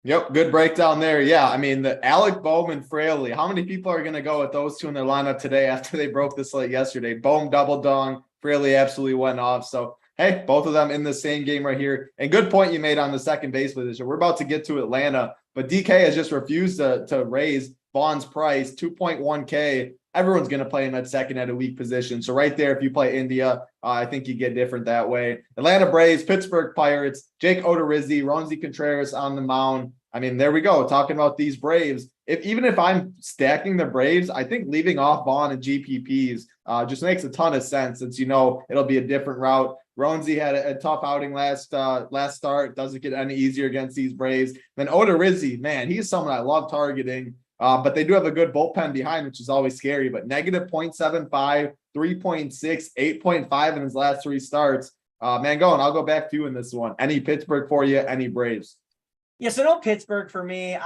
Yep, good breakdown there. Yeah, I mean, the Alec Bohm and Fraley, how many people are going to go with those 2 in their lineup today after they broke the slate yesterday? Bohm double dong, Fraley absolutely went off. So, hey, both of them in the same game right here. And good point you made on the second base position. We're about to get to Atlanta, but DK has just refused to raise Vaughn's price, 2.1K. Everyone's going to play him at second at a weak position. So right there, if you play India, I think you get different that way. Atlanta Braves, Pittsburgh Pirates, Jake Odorizzi, Roansy Contreras on the mound. I mean, there we go. Talking about these Braves. Even if I'm stacking the Braves, I think leaving off Vaughn and GPPs just makes a ton of sense, since it'll be a different route. Roansy had a tough outing last start. Doesn't get any easier against these Braves. Then Odorizzi, man, he's someone I love targeting. But they do have a good bullpen behind, which is always scary. But negative 0.75, 3.6, 8.5 in his last 3 starts. Mangone, I'll go back to you in this one. Any Pittsburgh for you? Any Braves? Yeah, so no Pittsburgh for me.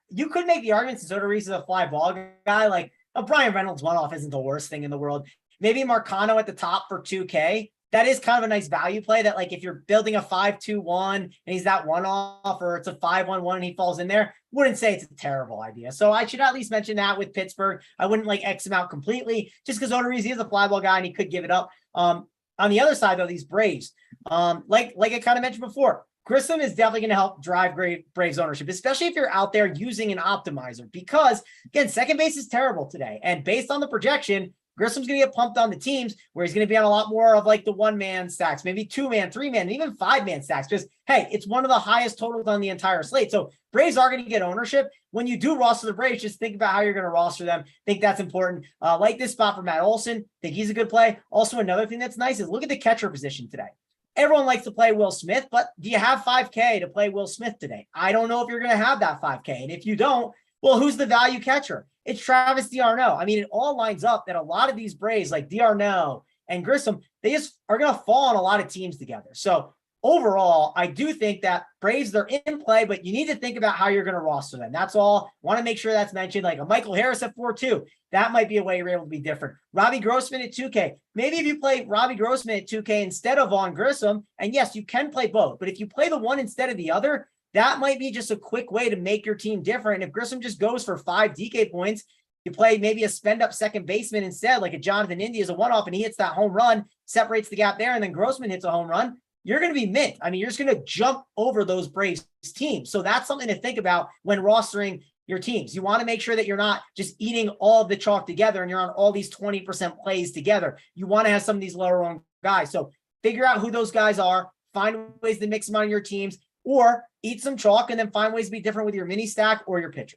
You could make the argument since Odorizzi is a fly ball guy. Like, a Brian Reynolds one-off isn't the worst thing in the world. Maybe Marcano at the top for 2K. That is kind of a nice value play that, like, if you're building a 5-2-1 and he's that one-off, or it's a 5-1-1 and he falls in there, wouldn't say it's a terrible idea. So I should at least mention that with Pittsburgh. I wouldn't like X him out completely just because Odorizzi is a fly ball guy and he could give it up. On the other side, though, these Braves, like I kind of mentioned before, Grissom is definitely going to help drive Braves ownership, especially if you're out there using an optimizer, because, again, second base is terrible today. And based on the projection, Grissom's going to get pumped on the teams where he's going to be on a lot more of like the 1-man stacks, maybe 2-man, 3-man, and even 5-man stacks. Just, hey, it's one of the highest totals on the entire slate. So Braves are going to get ownership. When you do roster the Braves, just think about how you're going to roster them. Think that's important. Like this spot for Matt Olson. Think he's a good play. Also, another thing that's nice is look at the catcher position today. Everyone likes to play Will Smith, but do you have 5K to play Will Smith today? I don't know if you're going to have that 5K. And if you don't, well, who's the value catcher? It's Travis d'Arnaud. I mean, it all lines up that a lot of these Braves, like d'Arnaud and Grissom, they just are going to fall on a lot of teams together. So overall, I do think that Braves, they're in play, but you need to think about how you're going to roster them. That's all. Want to make sure that's mentioned. Like a Michael Harris at 4-2, that might be a way you're able to be different. Robbie Grossman at 2K. Maybe if you play Robbie Grossman at 2K instead of Vaughn Grissom, and yes, you can play both, but if you play the one instead of the other, that might be just a quick way to make your team different. And if Grissom just goes for 5 DK points, you play maybe a spend up second baseman instead, like a Jonathan India is a one-off and he hits that home run, separates the gap there, and then Grossman hits a home run. You're going to be mint. I mean, you're just going to jump over those Braves teams. So that's something to think about when rostering your teams. You want to make sure that you're not just eating all of the chalk together and you're on all these 20% plays together. You want to have some of these lower owned guys. So figure out who those guys are, find ways to mix them on your teams, or eat some chalk and then find ways to be different with your mini stack or your pitcher.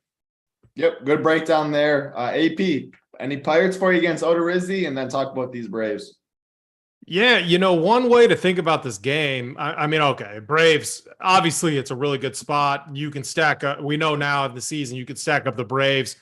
Yep, good breakdown there. AP, any Pirates for you against Odorizzi, and then talk about these Braves. Yeah, one way to think about this game, I mean, okay, Braves, obviously it's a really good spot. You can stack up, we know now in the season, you can stack up the Braves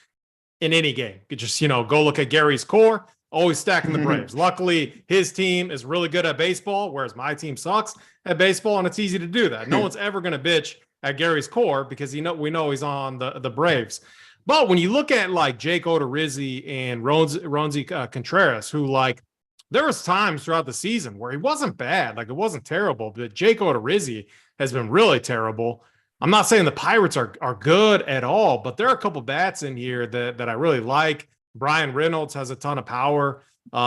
in any game. You could just, go look at Gary's core, always stacking the Braves. Luckily, his team is really good at baseball, whereas my team sucks at baseball, and it's easy to do that. No one's ever going to bitch at Gary's core because we know he's on the Braves. But when you look at like Jake Odorizzi and Roansy Contreras, who like, there was times throughout the season where he wasn't bad, like it wasn't terrible, but Jake Odorizzi has been really terrible. I'm not saying the Pirates are good at all, but there are a couple bats in here that I really like. Brian Reynolds has a ton of power. We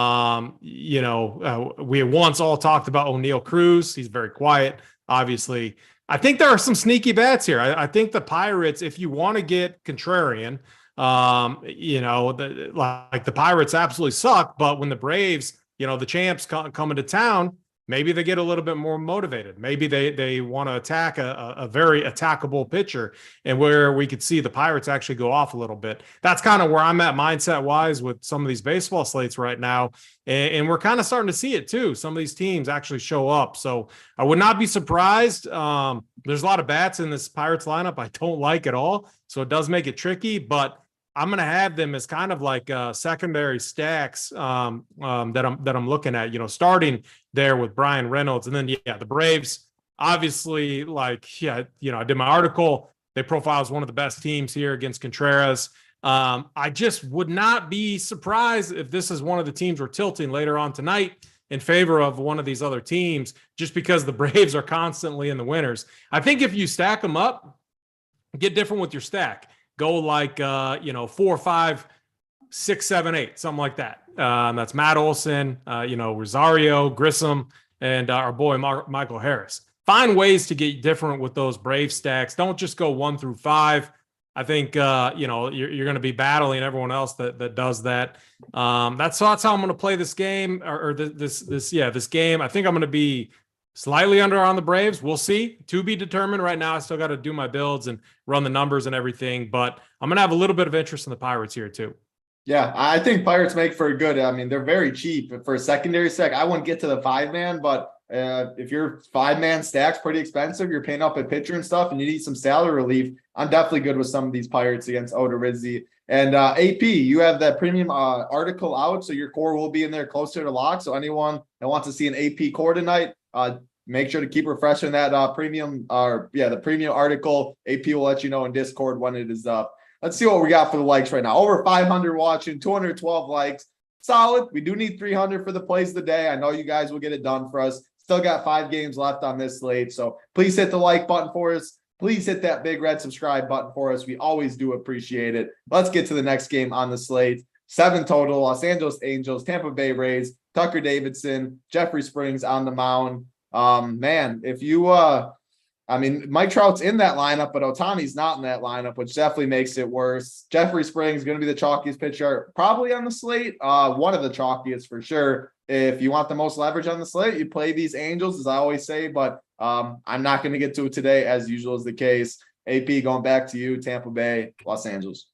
once all talked about O'Neal Cruz. He's very quiet, obviously. I think there are some sneaky bets here. I think the Pirates, if you want to get contrarian, like the Pirates absolutely suck, but when the Braves, the champs come into town, maybe they get a little bit more motivated. Maybe they want to attack a very attackable pitcher, and where we could see the Pirates actually go off a little bit. That's kind of where I'm at mindset wise with some of these baseball slates right now. And we're kind of starting to see it too. Some of these teams actually show up. So I would not be surprised. There's a lot of bats in this Pirates lineup I don't like at all. So it does make it tricky, but I'm going to have them as kind of like secondary stacks that I'm looking at, starting there with Brian Reynolds. And then, the Braves, obviously, I did my article. They profile as one of the best teams here against Contreras. I just would not be surprised if this is one of the teams we're tilting later on tonight in favor of one of these other teams, just because the Braves are constantly in the winners. I think if you stack them up, get different with your stack. Go like, 4, 5, 6, 7, 8, something like that. That's Matt Olson, Rosario, Grissom, and our boy Michael Harris. Find ways to get different with those Brave stacks. Don't just go 1 through 5. I think, you're going to be battling everyone else that does that. That's how I'm going to play this game or this game. I think I'm going to be slightly under on the Braves. We'll see. To be determined right now. I still got to do my builds and run the numbers and everything, but I'm going to have a little bit of interest in the Pirates here too. Yeah, I think Pirates make for a good. I mean, they're very cheap for a secondary stack. I wouldn't get to the 5-man, but if your 5-man stack's pretty expensive, you're paying up a pitcher and stuff, and you need some salary relief, I'm definitely good with some of these Pirates against Odorizzi. And AP, you have that premium article out, so your core will be in there closer to lock. So anyone that wants to see an AP core tonight, make sure to keep refreshing that the premium article. AP will let you know in Discord when it is up. Let's see what we got for the likes right now. Over 500 watching, 212 likes. Solid. We do need 300 for the plays of the day. I know you guys will get it done for us. Still got 5 games left on this slate. So please hit the like button for us. Please hit that big red subscribe button for us. We always do appreciate it. Let's get to the next game on the slate. 7 total. Los Angeles Angels, Tampa Bay Rays, Tucker Davidson, Jeffrey Springs on the mound. Man, if you Mike Trout's in that lineup, but Ohtani's not in that lineup, which definitely makes it worse. Jeffrey Springs is going to be the chalkiest pitcher probably on the slate. One of the chalkiest for sure. If you want the most leverage on the slate, you play these Angels, as I always say, but I'm not going to get to it today, as usual is the case. AP, going back to you, Tampa Bay, Los Angeles.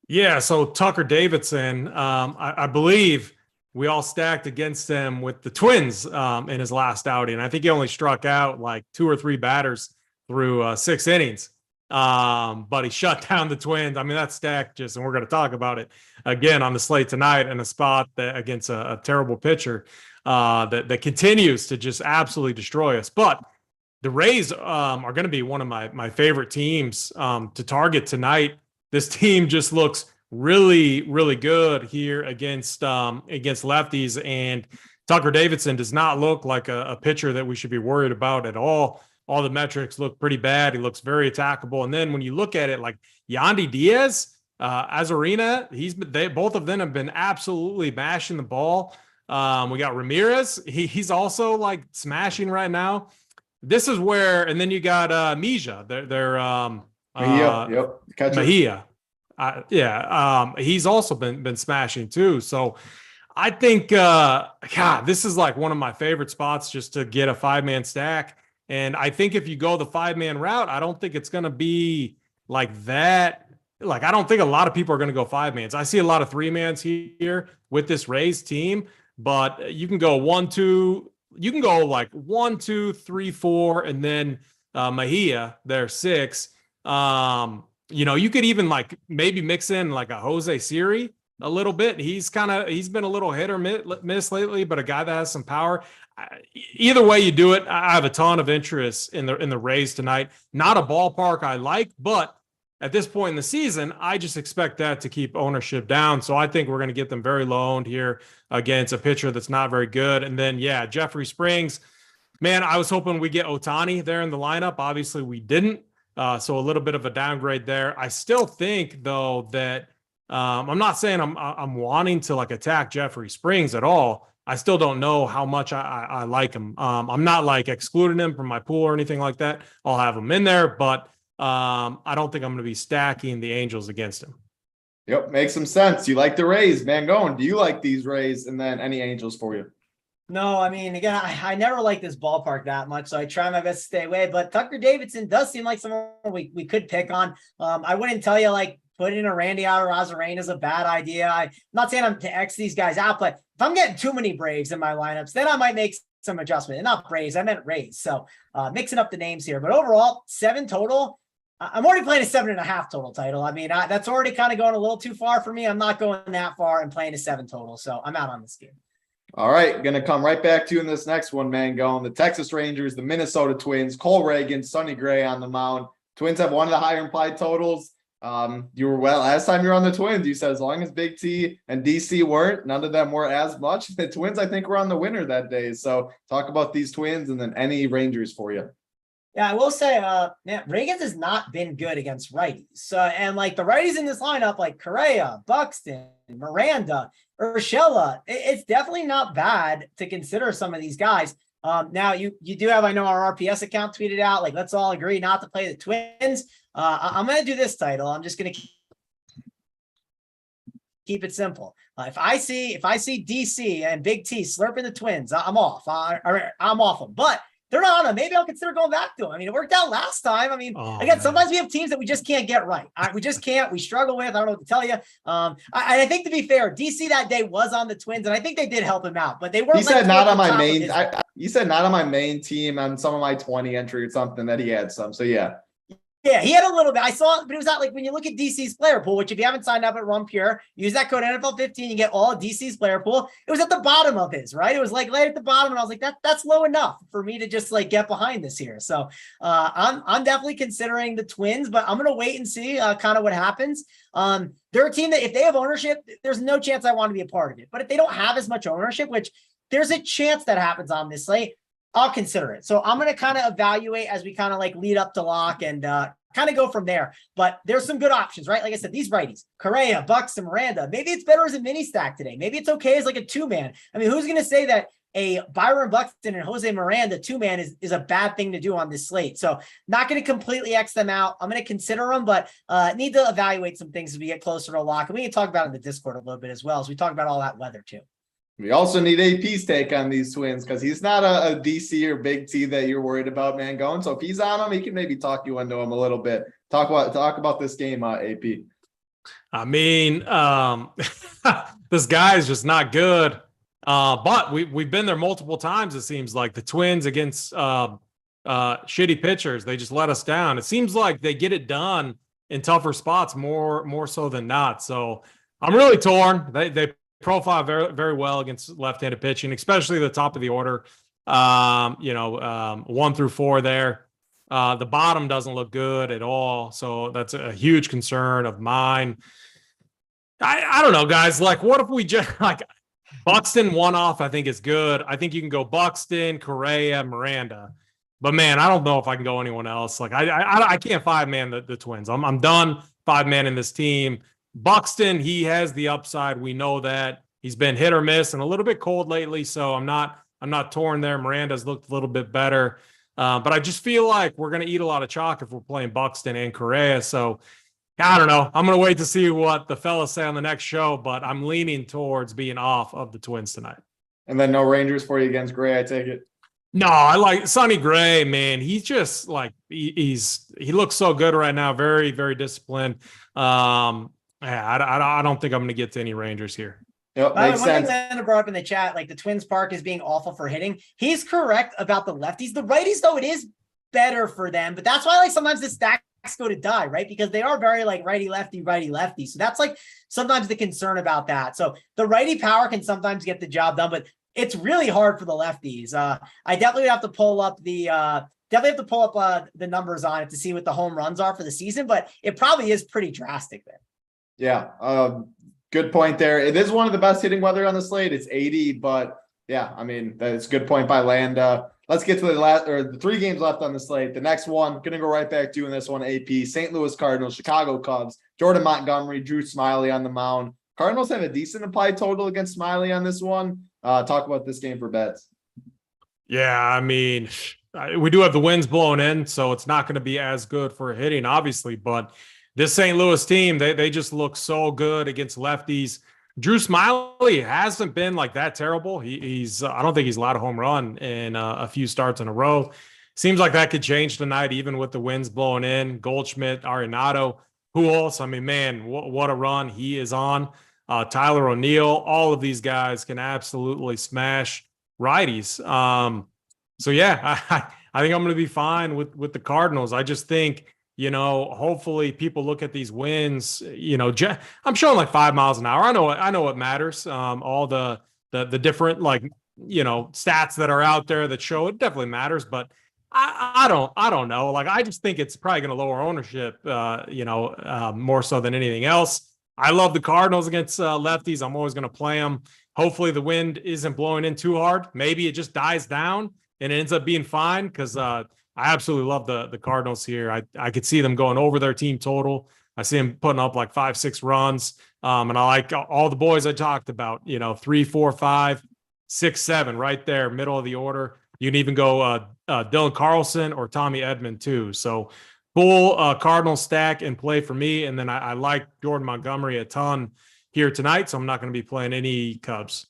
Yeah, so Tucker Davidson, I believe we all stacked against him with the Twins in his last outing. I think he only struck out like 2 or 3 batters through 6 innings. But he shut down the Twins. I mean, that stack and we're going to talk about it again on the slate tonight in a spot that against a terrible pitcher that continues to just absolutely destroy us. But the Rays are going to be one of my favorite teams to target tonight. This team just looks really, really good here against lefties, and Tucker Davidson does not look like a pitcher that we should be worried about at all. All the metrics look pretty bad. He looks very attackable. And then when you look at it, like Yandy Diaz, Azarina, both of them have been absolutely mashing the ball. We got Ramirez. He's also like smashing right now. This is where, and then you got Mejia. Mejia. He's also been smashing too. So I think, this is like one of my favorite spots just to get a 5-man stack. And I think if you go the 5-man route, I don't think it's going to be like that. Like, I don't think a lot of people are going to go 5-mans. I see a lot of 3-mans here with this Rays team, but you can go 1, 2, you can go like 1, 2, 3, 4, and then Mejia, they're 6. You could even like maybe mix in like a Jose Siri a little bit. He's been a little hit or miss lately, but a guy that has some power. Either way you do it, I have a ton of interest in the Rays tonight. Not a ballpark I like, but at this point in the season, I just expect that to keep ownership down. So I think we're going to get them very low owned here against a pitcher that's not very good. And then, Jeffrey Springs, man, I was hoping we get Ohtani there in the lineup. Obviously we didn't. So a little bit of a downgrade there. I still think though that I'm not saying I'm wanting to like attack Jeffrey Springs at all. I still don't know how much I like him. I'm not like excluding him from my pool or anything like that. I'll have him in there, but I don't think I'm going to be stacking the Angels against him. Yep, makes some sense. You like the Rays, man. Do you like these Rays, and then any Angels for you? No, I mean, again, I never like this ballpark that much, so I try my best to stay away. But Tucker Davidson does seem like someone we could pick on. I wouldn't tell you like putting a Randy Arozarena is a bad idea. I'm not saying I'm to X these guys out, but if I'm getting too many Braves in my lineups, then I might make some adjustment. And not Braves, I meant Rays. So mixing up the names here. But overall, 7 total. I'm already playing a 7.5 total title. I mean, that's already kind of going a little too far for me. I'm not going that far and playing a 7 total. So I'm out on this game. All right, going to come right back to you in this next one, man. Going the Texas Rangers, the Minnesota Twins, Cole Reagan, Sonny Gray on the mound. Twins have one of the higher implied totals. You were last time you were on the Twins, you said as long as Big T and DC weren't, none of them were as much. The Twins, I think, were on the winner that day. So talk about these Twins and then any Rangers for you. Yeah, I will say, man, Reagan's has not been good against righties. So, and like the righties in this lineup, like Correa, Buxton, Miranda, Urshela, it's definitely not bad to consider some of these guys. Now you do have, I know our RPS account tweeted out, like, let's all agree not to play the Twins. I'm going to do this title. I'm just going to keep it simple. If I see DC and Big T slurping the Twins, I'm off. I'm off them. But they're not on them. Maybe I'll consider going back to them. I mean, it worked out last time. I mean, again, sometimes we have teams that we just can't get right. We just can't. We struggle with. I don't know what to tell you. I think, to be fair, DC that day was on the Twins, and I think they did help him out. But they weren't. He said not on my main. You said not on my main team on some of my 20 entry or something that he had some. So yeah. Yeah, he had a little bit. I saw it, but it was not like when you look at DC's player pool, which if you haven't signed up at Run Pure, use that code NFL15, you get all of DC's player pool. It was at the bottom of his, right? It was like right at the bottom, and I was like, that's low enough for me to just like get behind this here. So I'm definitely considering the Twins, but I'm gonna wait and see kind of what happens. They're a team that if they have ownership, there's no chance I want to be a part of it. But if they don't have as much ownership, which there's a chance that happens on this slate, I'll consider it. So I'm going to kind of evaluate as we kind of like lead up to lock and kind of go from there. But there's some good options, right? Like I said, these righties, Correa, Buxton, Miranda, maybe it's better as a mini stack today. Maybe it's okay as like a 2-man. I mean, who's going to say that a Byron Buxton and Jose Miranda 2-man is a bad thing to do on this slate? So not going to completely X them out. I'm going to consider them, but need to evaluate some things as we get closer to lock. And we can talk about it in the Discord a little bit as well as we talk about all that weather too. We also need AP's take on these Twins because he's not a DC or Big T that you're worried about, man, going. So if he's on him, he can maybe talk you into him a little bit. Talk about this game, AP. I mean, this guy is just not good. But we've been there multiple times. It seems like the Twins against shitty pitchers, they just let us down. It seems like they get it done in tougher spots more so than not. So I'm really torn. They profile very, very well against left-handed pitching, especially the top of the order. 1 through 4 there. The bottom doesn't look good at all. So that's a huge concern of mine. I don't know, guys. Like, what if we just like Buxton one-off, I think is good. I think you can go Buxton, Correa, Miranda. But man, I don't know if I can go anyone else. Like I can't 5-man the Twins. I'm done 5-man in this team. Buxton, he has the upside. We know that. He's been hit or miss and a little bit cold lately, so I'm not torn there. Miranda's looked a little bit better. But I just feel like we're going to eat a lot of chalk if we're playing Buxton and Correa. So I don't know. I'm going to wait to see what the fellas say on the next show, but I'm leaning towards being off of the Twins tonight. And then no Rangers for you against Gray, I take it. No, I like Sonny Gray, man. He's just like he looks so good right now. Very, very disciplined. I don't think I'm going to get to any Rangers here. Yep, makes sense. One thing Landon brought up in the chat, like the Twins park is being awful for hitting. He's correct about the lefties. The righties, though, it is better for them. But that's why like sometimes the stacks go to die, right? Because they are very like righty lefty. So that's like sometimes the concern about that. So the righty power can sometimes get the job done, but it's really hard for the lefties. I definitely have to pull up the numbers on it to see what the home runs are for the season, but it probably is pretty drastic there. Yeah. Good point there. It is one of the best hitting weather on the slate. It's 80, but yeah, I mean, that's a good point by Landa. Let's get to the 3 games left on the slate. The next one, going to go right back to you in this one, AP. St. Louis Cardinals, Chicago Cubs, Jordan Montgomery, Drew Smiley on the mound. Cardinals have a decent implied total against Smiley on this one. talk about this game for bets. Yeah, I mean, we do have the winds blowing in, so it's not going to be as good for hitting, obviously. But this St. Louis team, they just look so good against lefties. Drew Smiley hasn't been like that terrible. He's I don't think he's allowed a home run in a few starts in a row. Seems like that could change tonight, even with the winds blowing in. Goldschmidt, Arenado, Pujols. I mean, man, what a run he is on. Tyler O'Neill, all of these guys can absolutely smash righties. So yeah, I think I'm going to be fine with the Cardinals. I just think, hopefully people look at these wins, I'm showing like 5 miles an hour. I know what matters. All the different stats that are out there that show it definitely matters, but I don't know. Like, I just think it's probably going to lower ownership, more so than anything else. I love the Cardinals against lefties. I'm always going to play them. Hopefully the wind isn't blowing in too hard. Maybe it just dies down and it ends up being fine, because I absolutely love the Cardinals here. I could see them going over their team total. I see them putting up like 5-6 runs. And I like all the boys I talked about, 3, 4, 5, 6, 7 right there, middle of the order. You can even go Dylan Carlson or Tommy Edman too. So full Cardinal stack and play for me. And then I like Jordan Montgomery a ton here tonight, so I'm not going to be playing any Cubs.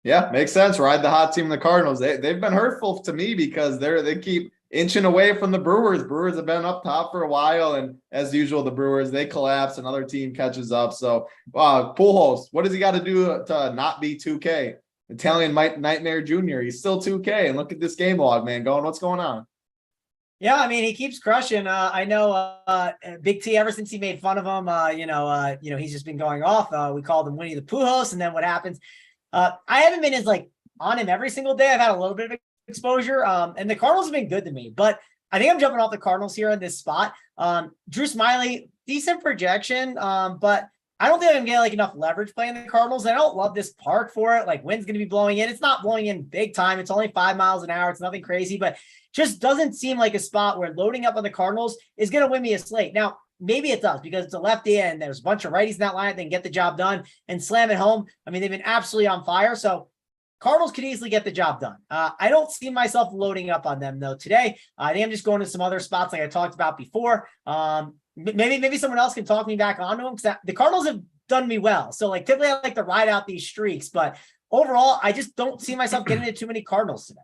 Yeah, makes sense. Ride the hot team, the Cardinals. They've been hurtful to me because they keep inching away from the Brewers. Brewers have been up top for a while, and as usual, the Brewers, they collapse, another team catches up. So Pujols, what does he got to do to not be 2K? Italian Nightmare Jr., he's still 2K, and look at this game log, man, what's going on? Yeah, I mean, he keeps crushing. I know Big T, ever since he made fun of him, he's just been going off. We called him Winnie the Pooh, and then what happens? I haven't been as on him every single day. I've had a little bit of exposure, and the Cardinals have been good to me. But I think I'm jumping off the Cardinals here in this spot. Drew Smiley, decent projection, but I don't think I'm getting enough leverage playing the Cardinals. I don't love this park for it. Wind's going to be blowing in. It's not blowing in big time. It's only 5 miles an hour. It's nothing crazy, but just doesn't seem like a spot where loading up on the Cardinals is going to win me a slate. Now, maybe it does because it's a lefty and there's a bunch of righties in that lineup that can get the job done and slam it home. I mean, they've been absolutely on fire. So Cardinals could easily get the job done. I don't see myself loading up on them though today. I think I'm just going to some other spots like I talked about before. Maybe someone else can talk me back onto them because the Cardinals have done me well. So typically I like to ride out these streaks, but overall, I just don't see myself getting into too many Cardinals today.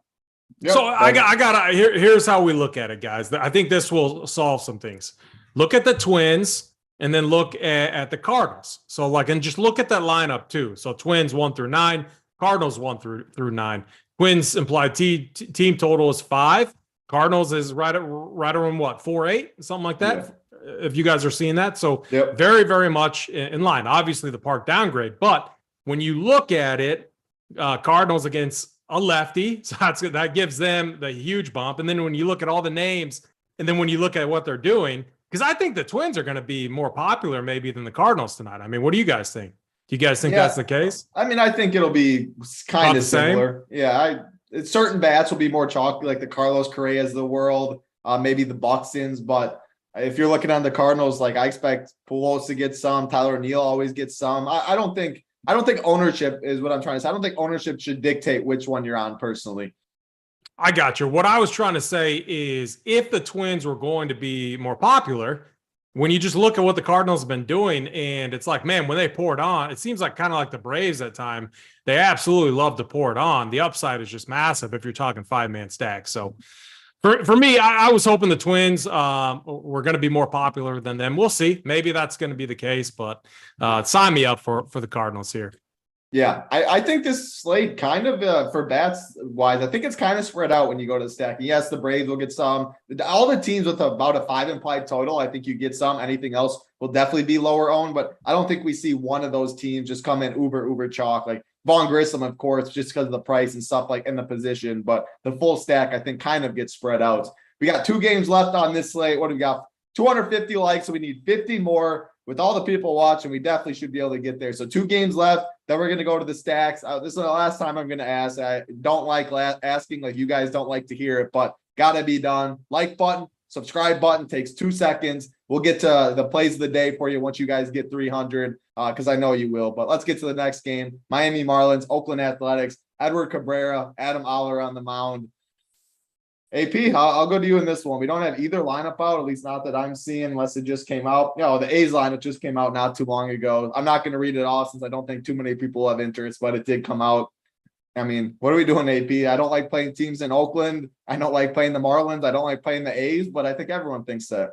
Yep. So here's how we look at it, guys. I think this will solve some things. Look at the Twins and then look at the Cardinals. So and just look at that lineup too. So Twins 1 through 9, Cardinals 1 through 9. Twins implied team total is 5. Cardinals is right around what, 4-8, something like that. Yeah. If you guys are seeing that. So very, very much in line. Obviously the park downgrade, but when you look at it, Cardinals against a lefty, so that gives them the huge bump. And then when you look at all the names, and then when you look at what they're doing, because I think the Twins are going to be more popular maybe than the Cardinals tonight. I mean, what do you guys think? Do you guys think that's the case? I mean, I think it'll be kind of similar. Same? Yeah, certain bats will be more chalky, like the Carlos Correas of the world, maybe the Buxtons, but if you're looking on the Cardinals, I expect Pujols to get some. Tyler O'Neill always gets some. I don't think ownership is what I'm trying to say. I don't think ownership should dictate which one you're on personally. I got you. What I was trying to say is if the Twins were going to be more popular, when you just look at what the Cardinals have been doing, and it's man, when they pour it on, it seems kind of like the Braves at time. They absolutely love to pour it on. The upside is just massive if you're talking 5-man stacks. So for me, I was hoping the Twins were going to be more popular than them. We'll see. Maybe that's going to be the case, but sign me up for the Cardinals here. Yeah, I think this slate kind of for bats wise, I think it's kind of spread out when you go to the stacking. Yes, the Braves will get some. All the teams with about a 5 implied total, I think you get some. Anything else will definitely be lower owned, but I don't think we see one of those teams just come in uber chalk. Vaughn Grissom, of course, just because of the price and stuff in the position, but the full stack, I think, kind of gets spread out. We got 2 games left on this slate. What do we got? 250 likes, so we need 50 more. With all the people watching, we definitely should be able to get there. So 2 games left. Then we're going to go to the stacks. This is the last time I'm going to ask. I don't like asking, you guys don't like to hear it, but got to be done. Like button, subscribe button takes 2 seconds. We'll get to the plays of the day for you once you guys get 300, because I know you will. But let's get to the next game. Miami Marlins, Oakland Athletics. Edward Cabrera, Adam Oller on the mound. AP, I'll go to you in this one. We don't have either lineup out, at least not that I'm seeing, unless it just came out. The A's lineup just came out not too long ago. I'm not going to read it all since I don't think too many people have interest, but it did come out. I mean, what are we doing, AP? I don't like playing teams in Oakland. I don't like playing the Marlins. I don't like playing the A's, but I think everyone thinks that.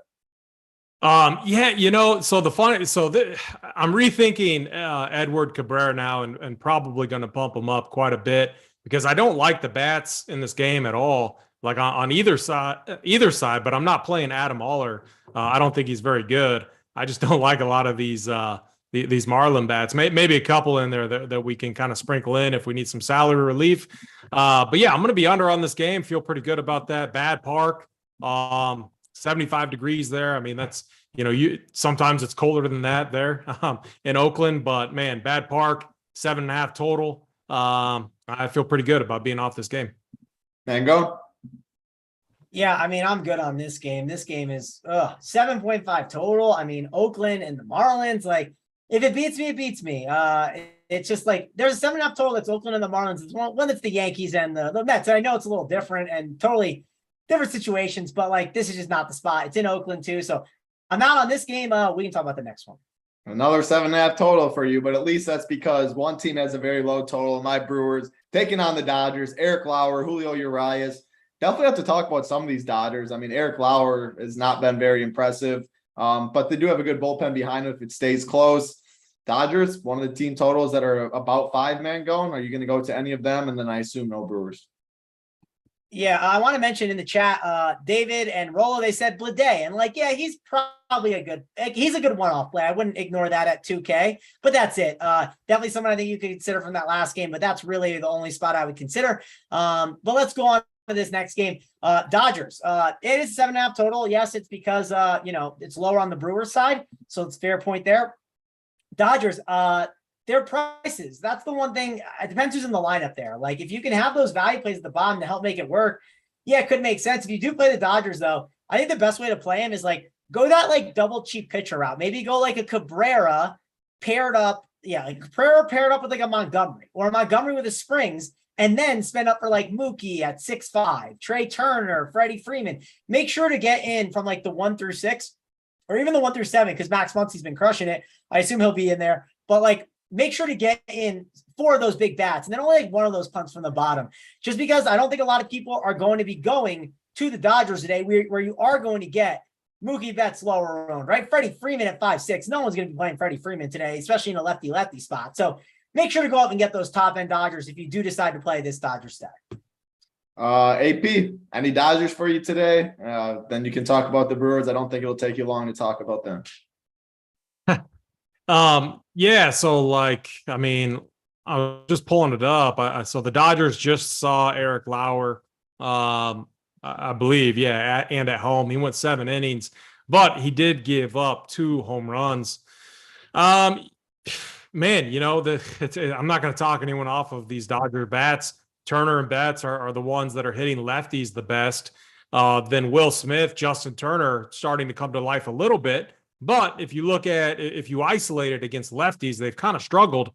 Yeah, so I'm rethinking Edward Cabrera now and probably going to pump him up quite a bit because I don't like the bats in this game at all. Like on either side, but I'm not playing Adam Oller. I don't think he's very good. I just don't like a lot of these Marlin bats. Maybe a couple in there that we can kind of sprinkle in if we need some salary relief. But yeah, I'm going to be under on this game. Feel pretty good about that. Bad park, 75 degrees there. I mean, that's sometimes it's colder than that there in Oakland. But man, bad park, 7.5 total. I feel pretty good about being off this game. Mango. Yeah, I mean, I'm good on this game. This game is 7.5 total. I mean, Oakland and the Marlins, like, if it beats me, it beats me. It's just like there's a 7.5 total that's Oakland and the Marlins. It's one that's the Yankees and the Mets. And I know it's a little different and totally different situations, but like this is just not the spot. It's in Oakland too. So I'm out on this game. We can talk about the next one. Another 7.5 total for you, but at least that's because one team has a very low total. My Brewers taking on the Dodgers. Eric Lauer, Julio Urias. Definitely have to talk about some of these Dodgers. I mean, Eric Lauer has not been very impressive, but they do have a good bullpen behind them if it stays close. Dodgers, one of the team totals that are about 5 man going. Are you going to go to any of them? And then I assume no Brewers. Yeah, I want to mention in the chat, David and Rolo, they said Blade. And like, yeah, he's probably a good one-off play. I wouldn't ignore that at 2K, but that's it. Definitely someone I think you could consider from that last game, but that's really the only spot I would consider. But let's go on for this next game. Dodgers, it is 7.5 total. Yes, it's because it's lower on the Brewers side, so it's fair point there. Dodgers, their prices, that's the one thing. It depends who's in the lineup there. Like if you can have those value plays at the bottom to help make it work, yeah, it could make sense. If you do play the Dodgers though, I think the best way to play him is like go that like double cheap pitcher route. Maybe go like a Cabrera paired up with like a Montgomery or a Montgomery with a Springs, and then spend up for like Mookie at 6.5, Trey Turner, Freddie Freeman. Make sure to get in from like the 1 through 6 or even the 1 through 7 because Max Muncy's been crushing it. I assume he'll be in there, but like make sure to get in 4 of those big bats and then only like 1 of those punts from the bottom, just because I don't think a lot of people are going to be going to the Dodgers today where you are going to get Mookie Betts lower owned, right? Freddie Freeman at 5.6. No one's going to be playing Freddie Freeman today, especially in a lefty-lefty spot. So make sure to go out and get those top end Dodgers if you do decide to play this Dodger stack. AP, any Dodgers for you today? Then you can talk about the Brewers. I don't think it'll take you long to talk about them. Yeah. So like, I mean, I was just pulling it up. So the Dodgers just saw Eric Lauer, I believe. Yeah. And at home, he went 7 innings, but he did give up 2 home runs. Man, I'm not going to talk anyone off of these Dodger bats. Turner and Betts are the ones that are hitting lefties the best. Then Will Smith, Justin Turner starting to come to life a little bit. But if you isolate it against lefties, they've kind of struggled.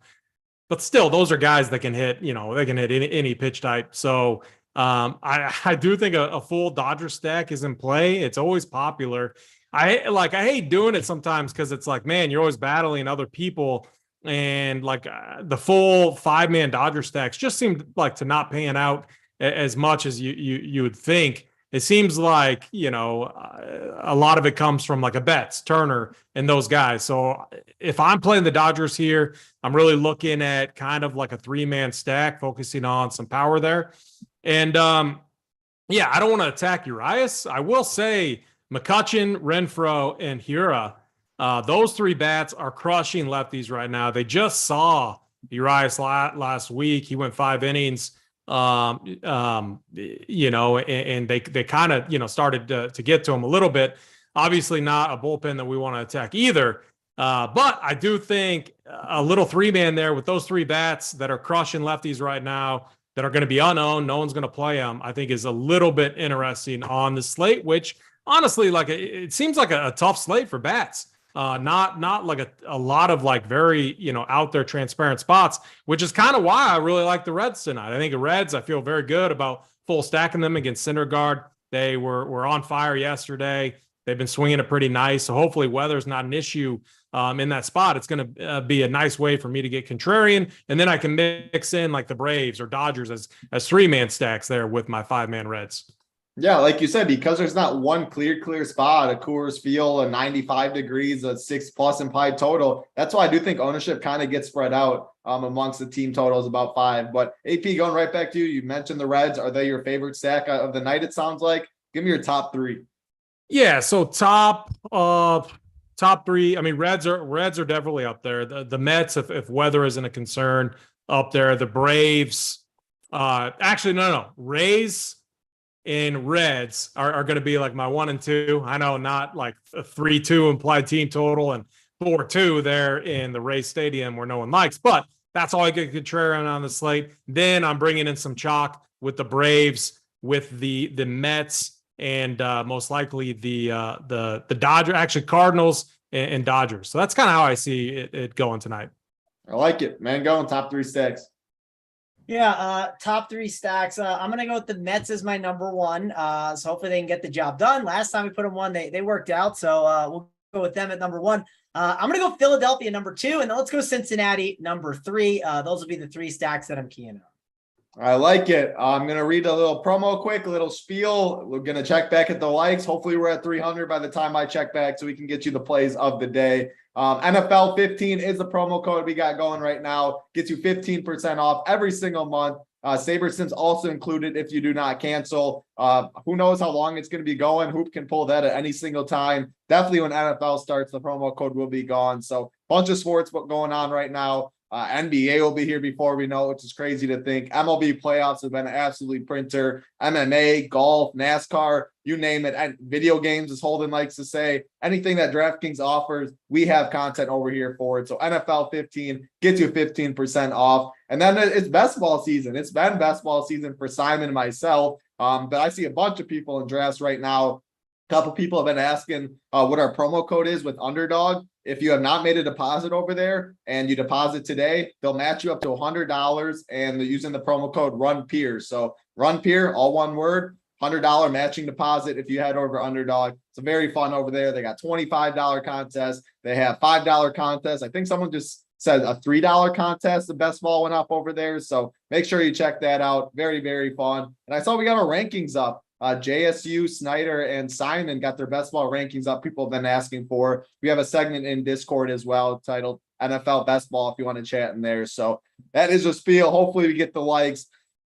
But still, those are guys that can hit, they can hit any pitch type. So I do think a full Dodger stack is in play. It's always popular. I hate doing it sometimes because it's like, man, you're always battling other people. And like the full 5-man Dodger stacks just seem like to not pan out as much as you would think. It seems like, a lot of it comes from like a Betts, Turner, and those guys. So if I'm playing the Dodgers here, I'm really looking at kind of like a 3-man stack, focusing on some power there. And I don't want to attack Urias. I will say McCutchen, Renfroe, and Hura, those 3 bats are crushing lefties right now. They just saw Urias last week. He went 5 innings. And they kind of, started to get to him a little bit. Obviously not a bullpen that we want to attack either. But I do think a little 3-man there with those 3 bats that are crushing lefties right now that are going to be unowned. No one's going to play them, I think is a little bit interesting on the slate, which honestly, like it seems like a tough slate for bats. not like a lot of like very, out there transparent spots, which is kind of why I really like the Reds tonight. I think the Reds, I feel very good about full stacking them against Syndergaard. They were on fire yesterday. They've been swinging it pretty nice. So hopefully weather's not an issue in that spot. It's going to be a nice way for me to get contrarian. And then I can mix in like the Braves or Dodgers as 3-man stacks there with my 5-man Reds. Yeah, like you said, because there's not one clear spot, a Coors Field, a 95 degrees, a 6+ implied total. That's why I do think ownership kind of gets spread out amongst the team totals about 5. But AP, going right back to you, you mentioned the Reds. Are they your favorite stack of the night, it sounds like? Give me your top 3. Yeah, so top 3. I mean, Reds are definitely up there. The Mets, if weather isn't a concern, up there. The Braves, actually, no. Rays and Reds are going to be like my 1 and 2. I know, not like a 3-2 implied team total and 4-2 there in the Rays Stadium where no one likes, but that's all I get contrarian on the slate. Then I'm bringing in some chalk with the Braves, with the Mets, and most likely the Dodgers, actually Cardinals and Dodgers. So that's kind of how I see it going tonight. I like it, man. Going top 3 stacks. Yeah, top 3 stacks. I'm gonna go with the Mets as my number 1. So hopefully they can get the job done. Last time we put them 1, they worked out. So we'll go with them at number 1. I'm gonna go Philadelphia number 2, and then let's go Cincinnati number 3. Those will be the 3 stacks that I'm keying on. I like it. I'm going to read a little promo quick, a little spiel. We're going to check back at the likes. Hopefully we're at 300 by the time I check back so we can get you the plays of the day. NFL 15 is the promo code we got going right now. Gets you 15% off every single month. SaberSim's also included if you do not cancel. Who knows how long it's going to be going. Hoop can pull that at any single time. Definitely when NFL starts, the promo code will be gone. So bunch of sports going on right now. NBA will be here before we know, which is crazy to think. MLB playoffs have been an absolute printer. MMA, golf, NASCAR, you name it. And video games, as Holden likes to say. Anything that DraftKings offers, we have content over here for it. So NFL 15 gets you 15% off. And then it's basketball season. It's been basketball season for Simon and myself. But I see a bunch of people in drafts right now. A couple people have been asking what our promo code is with Underdog. If you have not made a deposit over there and you deposit today, they'll match you up to $100 and they're using the promo code RUNPEER. So RUNPEER, all one word, $100 matching deposit if you head over Underdog. It's very fun over there. They got $25 contests. They have $5 contests. I think someone just said a $3 contest. The best ball went up over there. So make sure you check that out. Very, very fun. And I saw we got our rankings up. JSU, Snyder, and Simon got their best ball rankings up. People have been asking for. We have a segment in Discord as well titled NFL Best Ball if you want to chat in there. So that is a spiel. Hopefully we get the likes.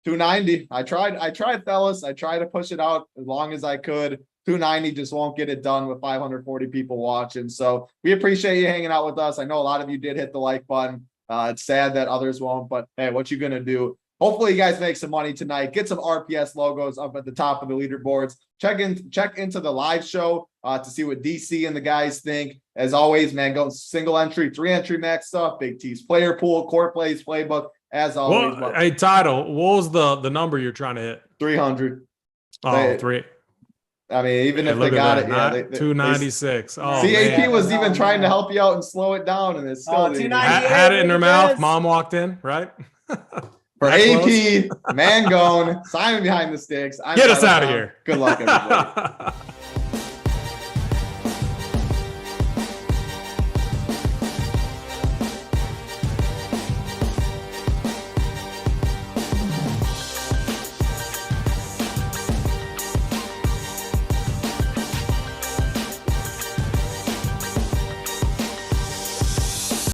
290. I tried, fellas. I tried to push it out as long as I could. 290 just won't get it done with 540 people watching. So we appreciate you hanging out with us. I know a lot of you did hit the like button. It's sad that others won't, but hey, what you gonna do? Hopefully you guys make some money tonight. Get some RPS logos up at the top of the leaderboards. Check into the live show to see what DC and the guys think. As always, man, go single entry, 3 entry max stuff, Big T's player pool, core plays, playbook. As always. Well, hey, Title, what was the number you're trying to hit? 300. Oh, 3. I mean, even if they got it, yeah. 296. Oh, CAP was even trying to help you out and slow it down, and it's still had it in their mouth. Mom walked in, right? For AP, Mangone, Simon behind the sticks. Get us out of here. Good luck, everybody.